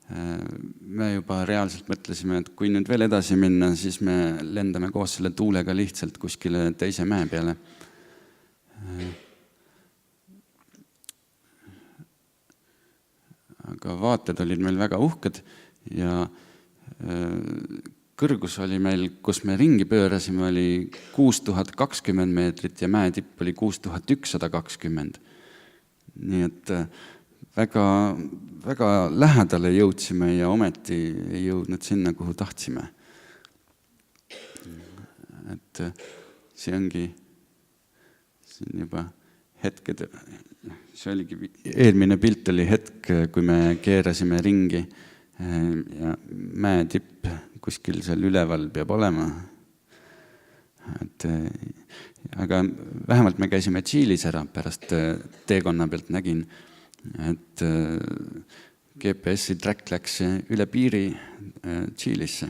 me juba reaalselt mõtlesime, et kui nüüd veel edasi minna, siis me lendame koos selle tuulega lihtsalt kuskile teise mäe peale. Aga vaated olid meil väga uhked ja kõrgus oli meil, kus me ringi pöörasime, oli 6020 meetrit ja mäetipp oli 6120. Nii et väga, väga lähedale jõudsime ja ometi ei jõudnud sinna, kuhu tahtsime. Et see ongi siin juba hetked, see oligi, eelmine pilt oli hetk, kui me keerasime ringi ja mäetipp kuskil seal üleval peab olema. Aga vähemalt me käisime Tšiilis ära, pärast teekonna pealt nägin, et GPS-i track läks üle piiri Tšiilisse.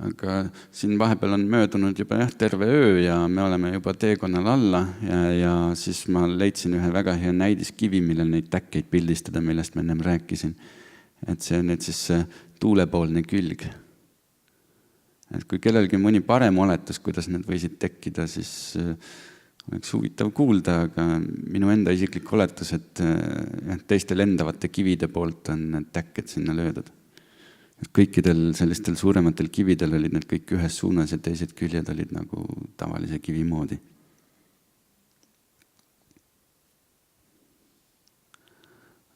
Aga siin vahepeal on möödunud juba terve öö ja me oleme juba teekonnal alla ja siis ma leidsin ühe väga hea näidiskivi, millel neid täkkeid pildistada, millest ma ennem rääkisin. Et see on nüüd siis tuulepoolne külg. Et kui kellelgi mõni parem oletus, kuidas need võisid tekkida, siis oleks huvitav kuulda, aga minu enda isiklik oletus, et teiste lendavate kivide poolt on need täkked sinna löödud. Kõikidel sellistel suurematel kividel olid need kõik ühes suunas ja teised küljed olid nagu tavalise kivi moodi.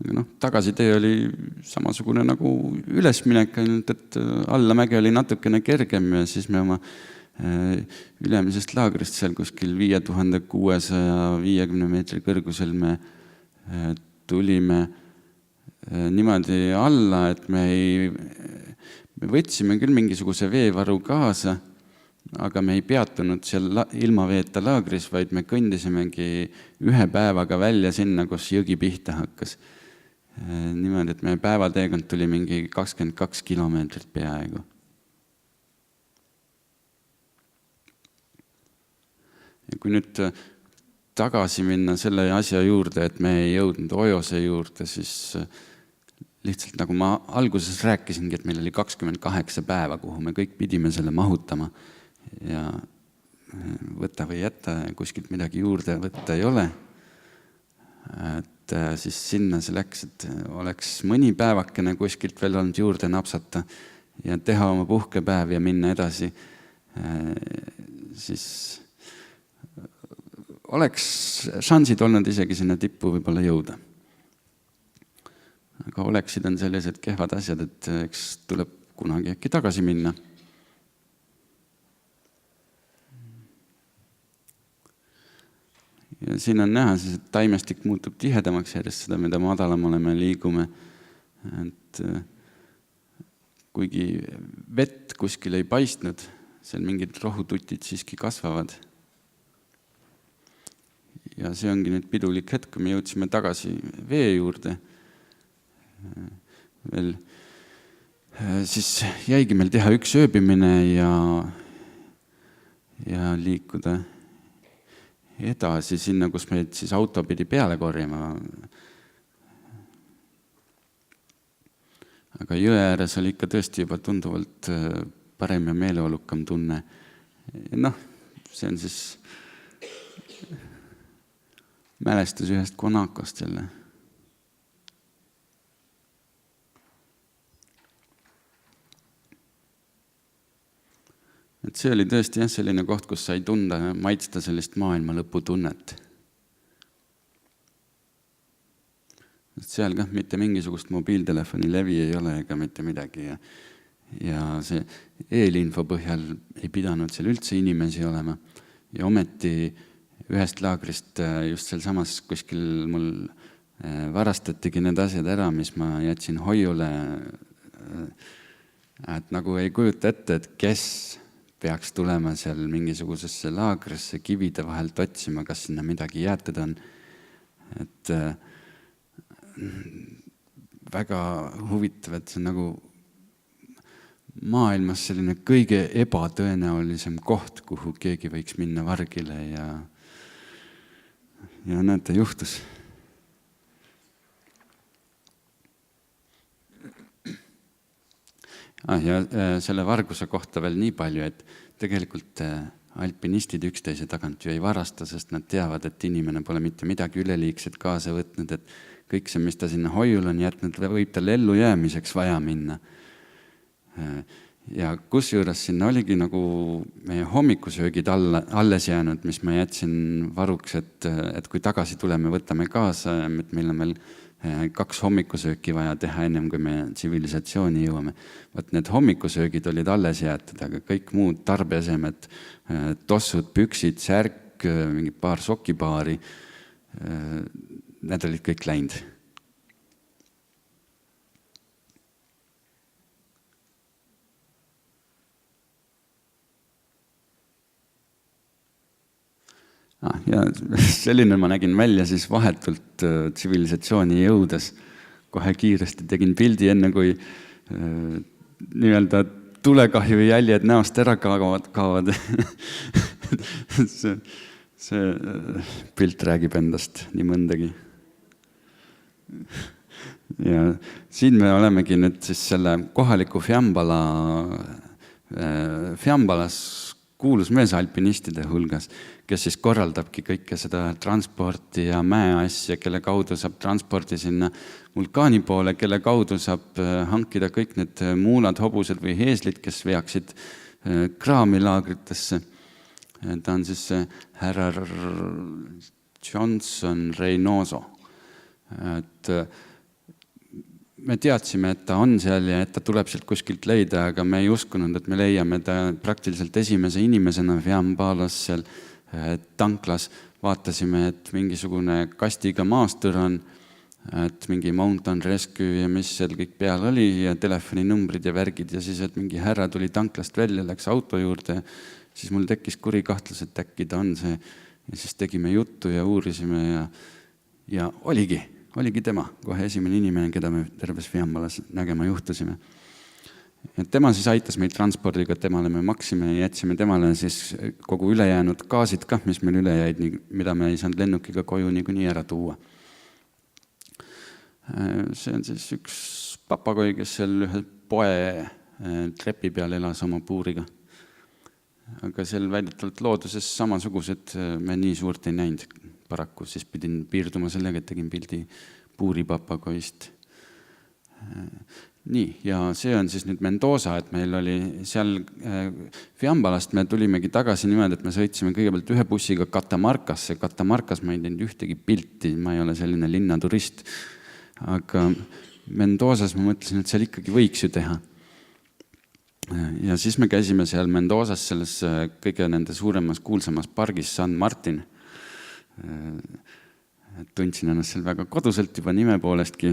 Aga tagasitee oli samasugune nagu ülesminek, ainult et allamäge oli natukene kergem ja siis me oma ülemisest laagrist seal kuskil 5650 meetri kõrgusel me tulime niimoodi alla, et me võtsime küll mingisuguse veevaru kaasa, aga me ei peatunud seal ilma veeta laagris, vaid me kõndisimegi ühe päevaga välja sinna, kus jõgi pihta hakkas. Niimoodi, et meie päevateekond tuli mingi 22 kilomeetrit peaaegu. Ja kui nüüd tagasi minna selle asja juurde, et me ei jõudnud Ojose juurde, siis lihtsalt nagu ma alguses rääkisingi, et meil oli 28 päeva, kuhu me kõik pidime selle mahutama ja võtta või jätta, kuskilt midagi juurde võtta ei ole. Et siis sinna see läks, et oleks mõni päevakene kuskilt veel olnud juurde napsata ja teha oma puhkepäev ja minna edasi, siis oleks šansid olnud isegi sinna tippu võib-olla jõuda. Aga oleksid on sellised kehvad asjad, et eks tuleb kunagi äkki tagasi minna. Ja siin on näha siis, et taimestik muutub tihedamaks järjest seda, mida madalamale me liigume. Et kuigi vett kuskil ei paistnud, seal mingid rohututid siiski kasvavad. Ja see ongi nüüd pidulik hetk, kui me jõudsime tagasi vee juurde. Veel, siis jäigi meil teha üks ööbimine ja liikuda edasi sinna, kus meid siis auto pidi peale korjama. Aga jõe ääres oli ikka tõesti juba tunduvalt parem ja meeleolukam tunne. See on siis mälestus ühest Konakost jälle. Et see oli tõesti selline koht, kus sai tunda, maitsta sellist maailma lõpu tunnet. Seal ka mitte mingisugust mobiiltelefoni levi ei ole ega mitte midagi. Ja see eelinfo põhjal ei pidanud seal üldse inimesi olema. Ja ometi ühest laagrist just seal samas kuskil mul varastatigi need asjad ära, mis ma jätsin hoiule. Et nagu ei kujuta ette, et kes peaks tulema seal mingisugusesse laagrisse kivide vahelt otsima, kas sinna midagi jäetud on. Et väga huvitav, et see nagu maailmas selline kõige ebatõenäolisem koht, kuhu keegi võiks minna vargile ja näete, juhtus. Ja selle varguse kohta veel nii palju, et tegelikult alpinistid üksteise tagant ju ei varasta, sest nad teavad, et inimene pole mitte midagi üleliigset kaasa võtnud, et kõik see, mis ta sinna hoiul on jätnud, võib tal ellu jäämiseks vaja minna. Ja kusjuures sinna oligi nagu meie hommikusöögid alles jäänud, mis ma jätsin varuks, et kui tagasi tuleme, võtame kaasa, et meil on veel 2 hommikusööki vaja teha ennem, kui me tsivilisatsiooni jõuame. Vaat need hommikusöögid olid alles jäetud, aga kõik muud tarbeesemed, tossud, püksid, särk, mingi paar sokipaari, need olid kõik läinud. Ja selline ma nägin välja siis vahetult tsivilisatsiooni jõudes. Kohe kiiresti tegin pildi enne, kui nii-öelda tulekahju jäljed näost ära kaovad. See pilt räägib endast nii mõndagi. Ja siin me olemegi nüüd siis selle kohaliku Fiambalas kuulus mees alpinistide hulgas, kes siis korraldabki kõike seda transporti ja mäeasja, kelle kaudu saab transporti sinna vulkaani poole, kelle kaudu saab hankida kõik need muulad, hobused või heeslid, kes veaksid kraamilaagritesse. Ta on siis härra Johnson Reynoso. Et me teadsime, et ta on seal ja et ta tuleb sealt kuskilt leida, aga me ei uskunud, et me leiame ta praktiliselt esimese inimesena Fiambalas seal tanklas. Vaatasime, et mingisugune kastiga maastur on, et mingi Mountain Rescue ja mis seal kõik peal oli ja telefoninumbrid ja värgid ja siis, et mingi härra tuli tanklast välja, läks auto juurde. Siis mul tekkis kuri kahtlus, et äkki ta on see. Ja siis tegime juttu ja uurisime ja oligi tema, kohe esimene inimene, keda me terves Fiambalas nägema juhtusime. Et tema siis aitas meid transpordiga, temale me maksime ja jätsime temale siis kogu ülejäänud gaasid kah, mis meil üle jäid, mida me ei saanud lennukiga koju niikuinii ära tuua. See on siis üks papagoi, kes seal ühe poe trepi peal elas oma puuriga. Aga seal väidetavalt looduses samasugused me nii suurt ei näinud paraku, siis pidin piirduma sellega, et tegin pildi puuripapagoist. Nii, ja see on siis nüüd Mendoza, et meil oli seal Fiambalast, me tulimegi tagasi niimoodi, et me sõitsime kõigepealt ühe bussiga Catamarcasse. Catamarcas ma ei teinud ühtegi pilti, ma ei ole selline linnaturist. Aga Mendozas ma mõtlesin, et seal ikkagi võiks ju teha. Ja siis me käisime seal Mendozas selles kõige nende suuremas kuulsamas pargis San Martin, Tundsin ennast seal väga koduselt juba nime poolestki.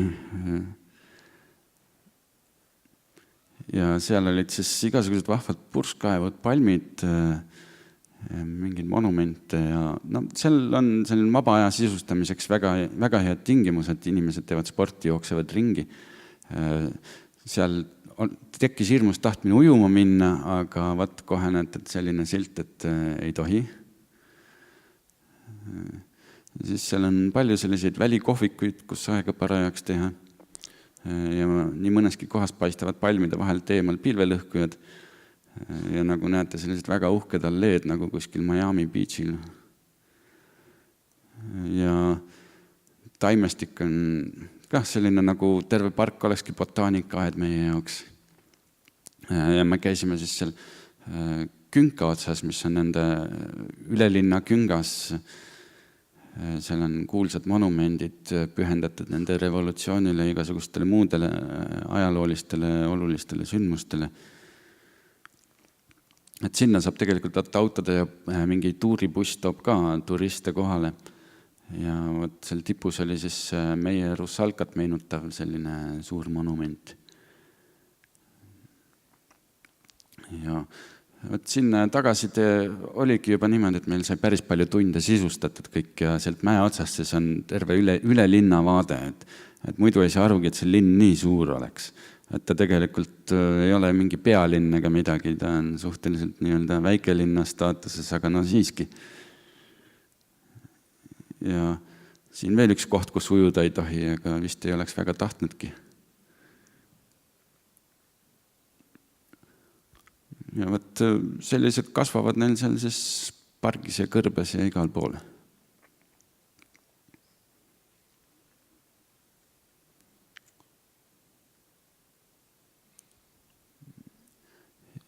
Ja seal olid siis igasugused vahvad purskkaevud, palmid, mingid monumente ja no, seal on vaba aja sisustamiseks väga, väga head tingimused, inimesed teevad sporti, jooksevad ringi. Seal tekkis hirmus tahtmine ujuma minna, aga vaat kohe näed, et selline silt, et ei tohi. Siis seal on palju selliseid välikohvikuid, kus aega parajaks teha. Ja nii mõneski kohas paistavad palmide vahelt eemal pilvelõhkujad. Ja nagu näete, sellised väga uhked alleed nagu kuskil Miami Beachil. Ja taimestik on kah selline nagu terve park olekski botaanikaaed meie jaoks. Ja me käisime siis seal künka otsas, mis on nende ülelinna küngas. Seal on kuulsad monumendid pühendatud nende revolutsioonile, igasugustele muudele ajaloolistele, olulistele sündmustele. Et sinna saab tegelikult autode ja mingi tuuribuss toob ka turiste kohale. Ja võt seal tipus oli siis meie Russalkat meenutav selline suur monument. Ja võt sinna tagasitee oligi juba niimoodi, et meil sai päris palju tunde sisustatud kõik ja sealt mäe otsast siis on terve üle linna vaade. Et muidu ei saa arugi, et see linn nii suur oleks. Et ta tegelikult ei ole mingi pealinn ega midagi, ta on suhteliselt nii-öelda väikelinna staatuses, aga no siiski. Ja siin veel üks koht, kus ujuda ei tohi, aga vist ei oleks väga tahtnudki. Ja võt sellised kasvavad neil seal siis pargis ja kõrbes ja igal pool.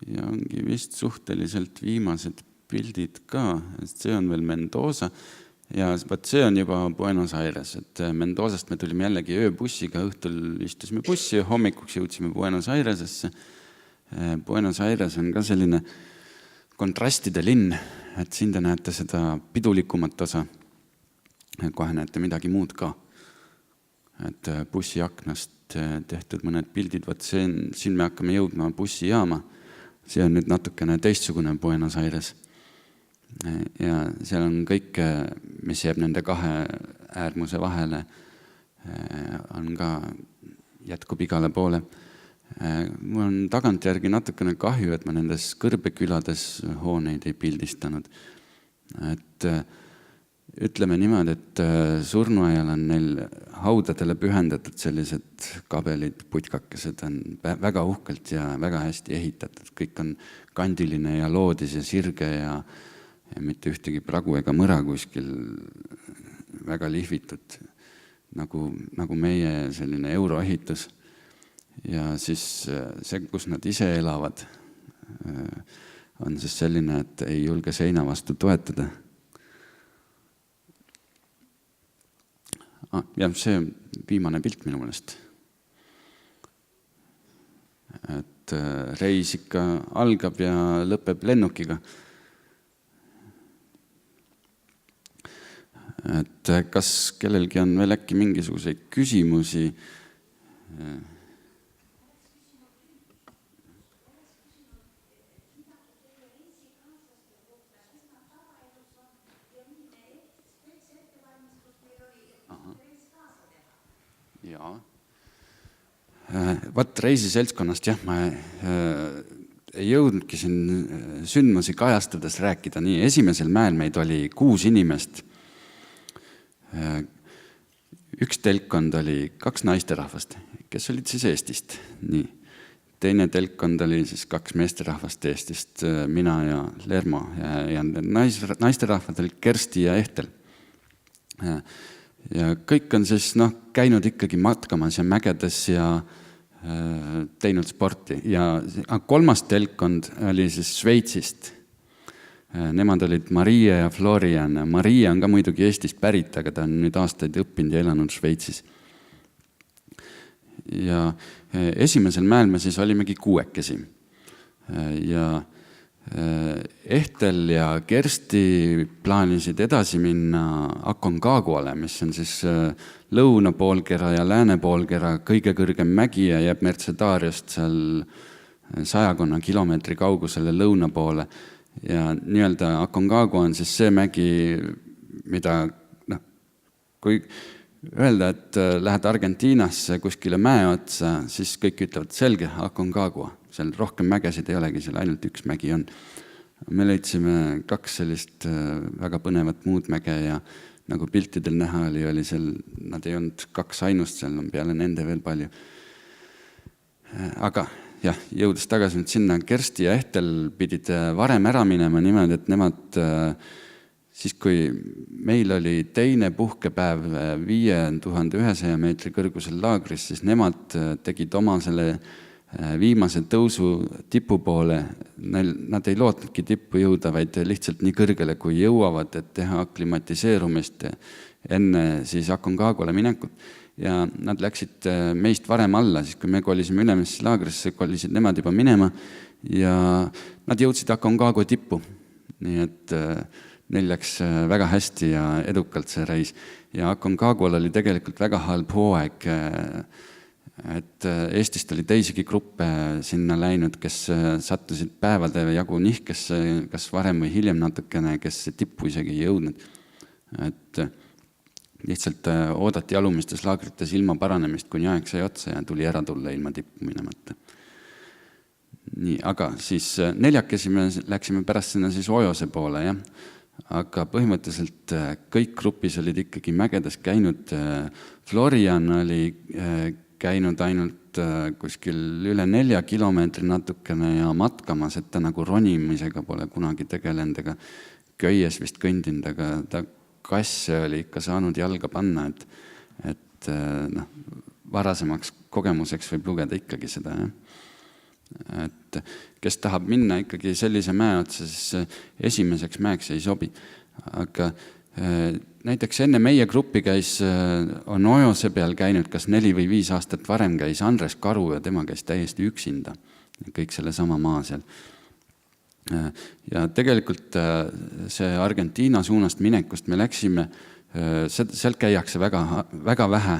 Ja ongi vist suhteliselt viimased pildid ka, sest see on veel Mendoza ja võt see on juba Buenos Aires, et Mendozast me tulime jällegi ööbussiga, õhtul istusime bussi ja hommikuks jõudsime Buenos Airesesse. Buenos Aires on ka selline kontrastide linn, et siin te näete seda pidulikumat osa, kohe näete midagi muud ka, et bussi aknast tehtud mõned pildid, võt siin me hakkame jõudma bussijaama. See on nüüd natukene teistsugune Buenos Aires. Ja seal on kõik, mis jääb nende kahe äärmuse vahele, on ka jätkub igale poole. Mul on tagantjärgi natukene kahju, et ma nendes kõrbekülades hooneid ei pildistanud. Et ütleme niimoodi, et surnuajal on neil haudadele pühendatud sellised kabelid, putkakesed on väga uhkelt ja väga hästi ehitatud. Kõik on kandiline ja loodis ja sirge ja mitte ühtegi pragu ega mõra kuskil väga lihvitud, nagu meie selline euroehitus. Ja siis see, kus nad ise elavad, on siis selline, et ei julge seina vastu toetada. Ja see viimane pilt minu mõelest. Et reis ikka algab ja lõpeb lennukiga. Et kas kellelgi on veel äkki mingisuguseid küsimusi? Jaa. Vaat reisiseltskonnast jah, ma ei jõudnudki siin sündmusi kajastades rääkida nii. Esimesel mäel meid oli 6 inimest. Üks telkkond oli 2 naisterahvast, kes olid siis Eestist. Nii. Teine telkkond oli siis 2 meesterahvast Eestist, mina ja Lermo. Ja naisterahvad olid Kersti ja Ehtel. Ja kõik on siis käinud ikkagi matkamas ja mägedes ja teinud sporti. Ja 3. telkkond oli siis Šveitsist. Nemad olid Maria ja Florian. Maria on ka muidugi Eestist pärit, aga ta on nüüd aastaid õppinud ja elanud Šveitsis. Ja esimesel mäel me siis olimegi 6. Ja Ehtel ja Kersti plaanisid edasi minna Aconcaguale, mis on siis lõunapoolkera ja läänepoolkera kõige kõrgem mägi ja jääb Mercedariast seal 100 kilomeetri kaugusele lõuna poole. Ja nii-öelda Aconcagua on siis see mägi, mida kui öelda, et lähed Argentiinasse kuskile mäe otsa, siis kõik ütlevad selge, Aconcagua. Seal rohkem mägesid ei olegi, seal ainult üks mägi on. Me leidsime 2 sellist väga põnevat muud mäge ja nagu piltidel näha oli seal, nad ei olnud 2 ainust, seal on peale nende veel palju. Aga jah, jõudes tagasi nüüd sinna, Kersti ja Ehtel pidid varem ära minema niimoodi, et nemad siis, kui meil oli teine puhkepäev 5100 meetri kõrgusel laagris, siis nemad tegid oma selle viimase tõusu tipu poole. Nad ei lootnudki tippu jõuda, vaid lihtsalt nii kõrgele, kui jõuavad, et teha aklimatiseerumist enne siis Aconcaguale minekut. Ja nad läksid meist varem alla, siis kui me kolisime Ülemisse laagrisse, kolisid nemad juba minema ja nad jõudsid Aconcagua tippu. Nii et neil läks väga hästi ja edukalt see reis. Ja Aconcagual oli tegelikult väga halb hooaeg, et Eestist oli teisigi gruppe sinna läinud, kes sattusid päevade jagu nihkesse, kas varem või hiljem natukene, kes tippu isegi ei jõudnud. Et lihtsalt oodati alumistes laagrites ilma paranemist, kuni aeg sai otsa ja tuli ära tulla ilma tippu minemata. Nii, aga siis 4 me läksime pärast sinna siis Ojose poole, jah. Aga põhimõtteliselt kõik grupis olid ikkagi mägedes käinud. Florian oli käinud ainult kuskil üle 4 kilomeetri natukene ja matkamas, et ta nagu ronimisega pole kunagi tegelenud, ega köies vist kõndinud, aga ta kasse oli ikka saanud jalga panna, et varasemaks kogemuseks võib lugeda ikkagi seda. Et kes tahab minna ikkagi sellise mäe otsa, siis esimeseks mäeks ei sobi. Aga näiteks enne meie gruppi käis, on Ojose peal käinud, kas 4 või 5 aastat varem käis Andres Karu ja tema käis täiesti üksinda. Kõik selle sama maa seal. Ja tegelikult see Argentiina suunast minekust me läksime, sealt käiakse väga vähe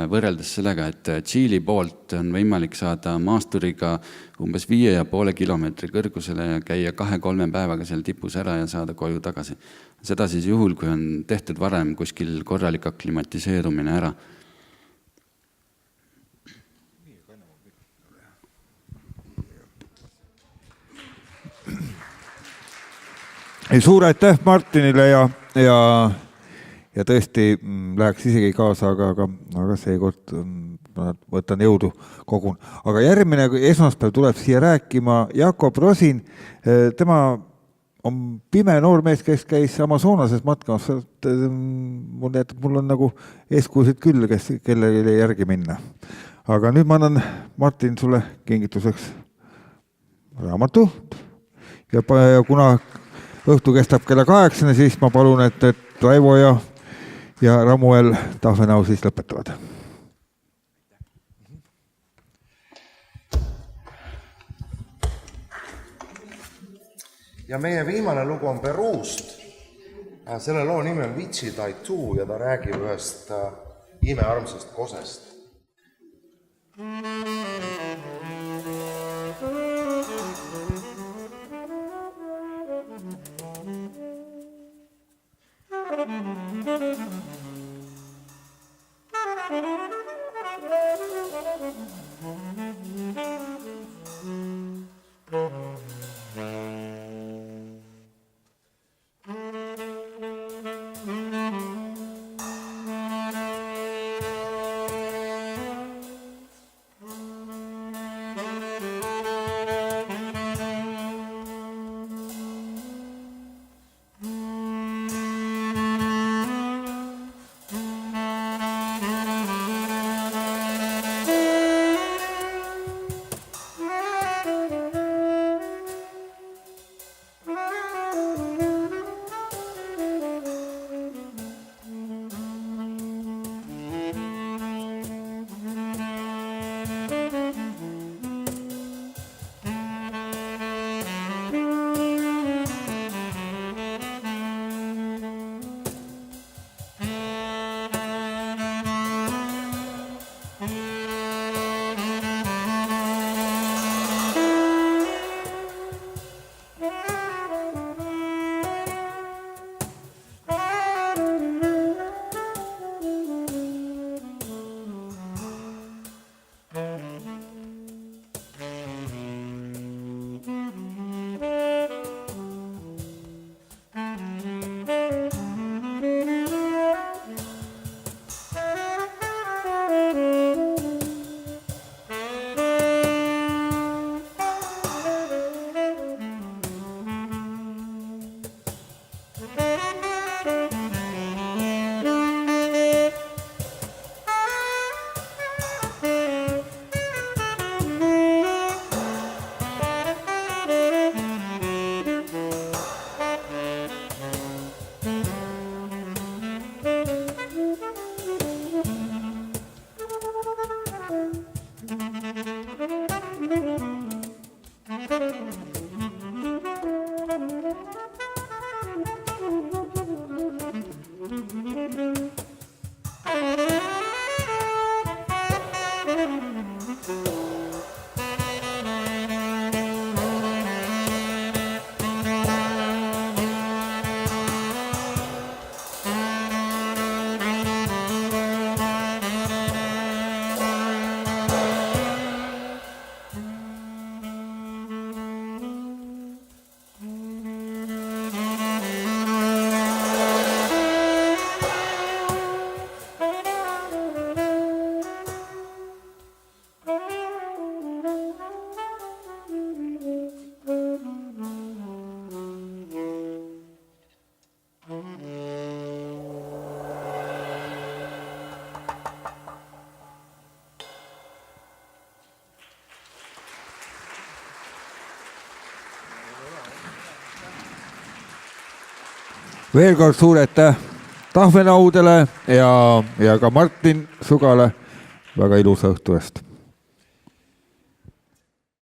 võrreldes sellega, et Tšiili poolt on võimalik saada maasturiga umbes 5,5 kilomeetri kõrgusele ja käia 2-3 päevaga seal tipus ära ja saada koju tagasi. Seda siis juhul, kui on tehtud varem kuskil korralik aklimatiseerumine ära. Suur aitäh Martinile ja tõesti läheks isegi kaasa, aga seekord võtan jõudu kogun. Aga järgmine esmaspäev tuleb siia rääkima Jakob Rosin. Tema on pime noor mees, kes käis Amazonases matkamas. Mul on nagu eeskuusid küll, kellele järgi minna. Aga nüüd ma annan, Martin, sulle kingituseks raamatu. Ja kuna õhtu kestab kella 8, siis ma palun, et Raivo ja Ramuel Tahvenau siis lõpetavad. Ja meie viimane lugu on Peruust. Selle loo nimi on Vichitaitu ja ta räägib ühest imearmsast kosest. veel kord suur aitäh tahvenaudele ja ka Martin Sugale väga ilusa õhtu eest.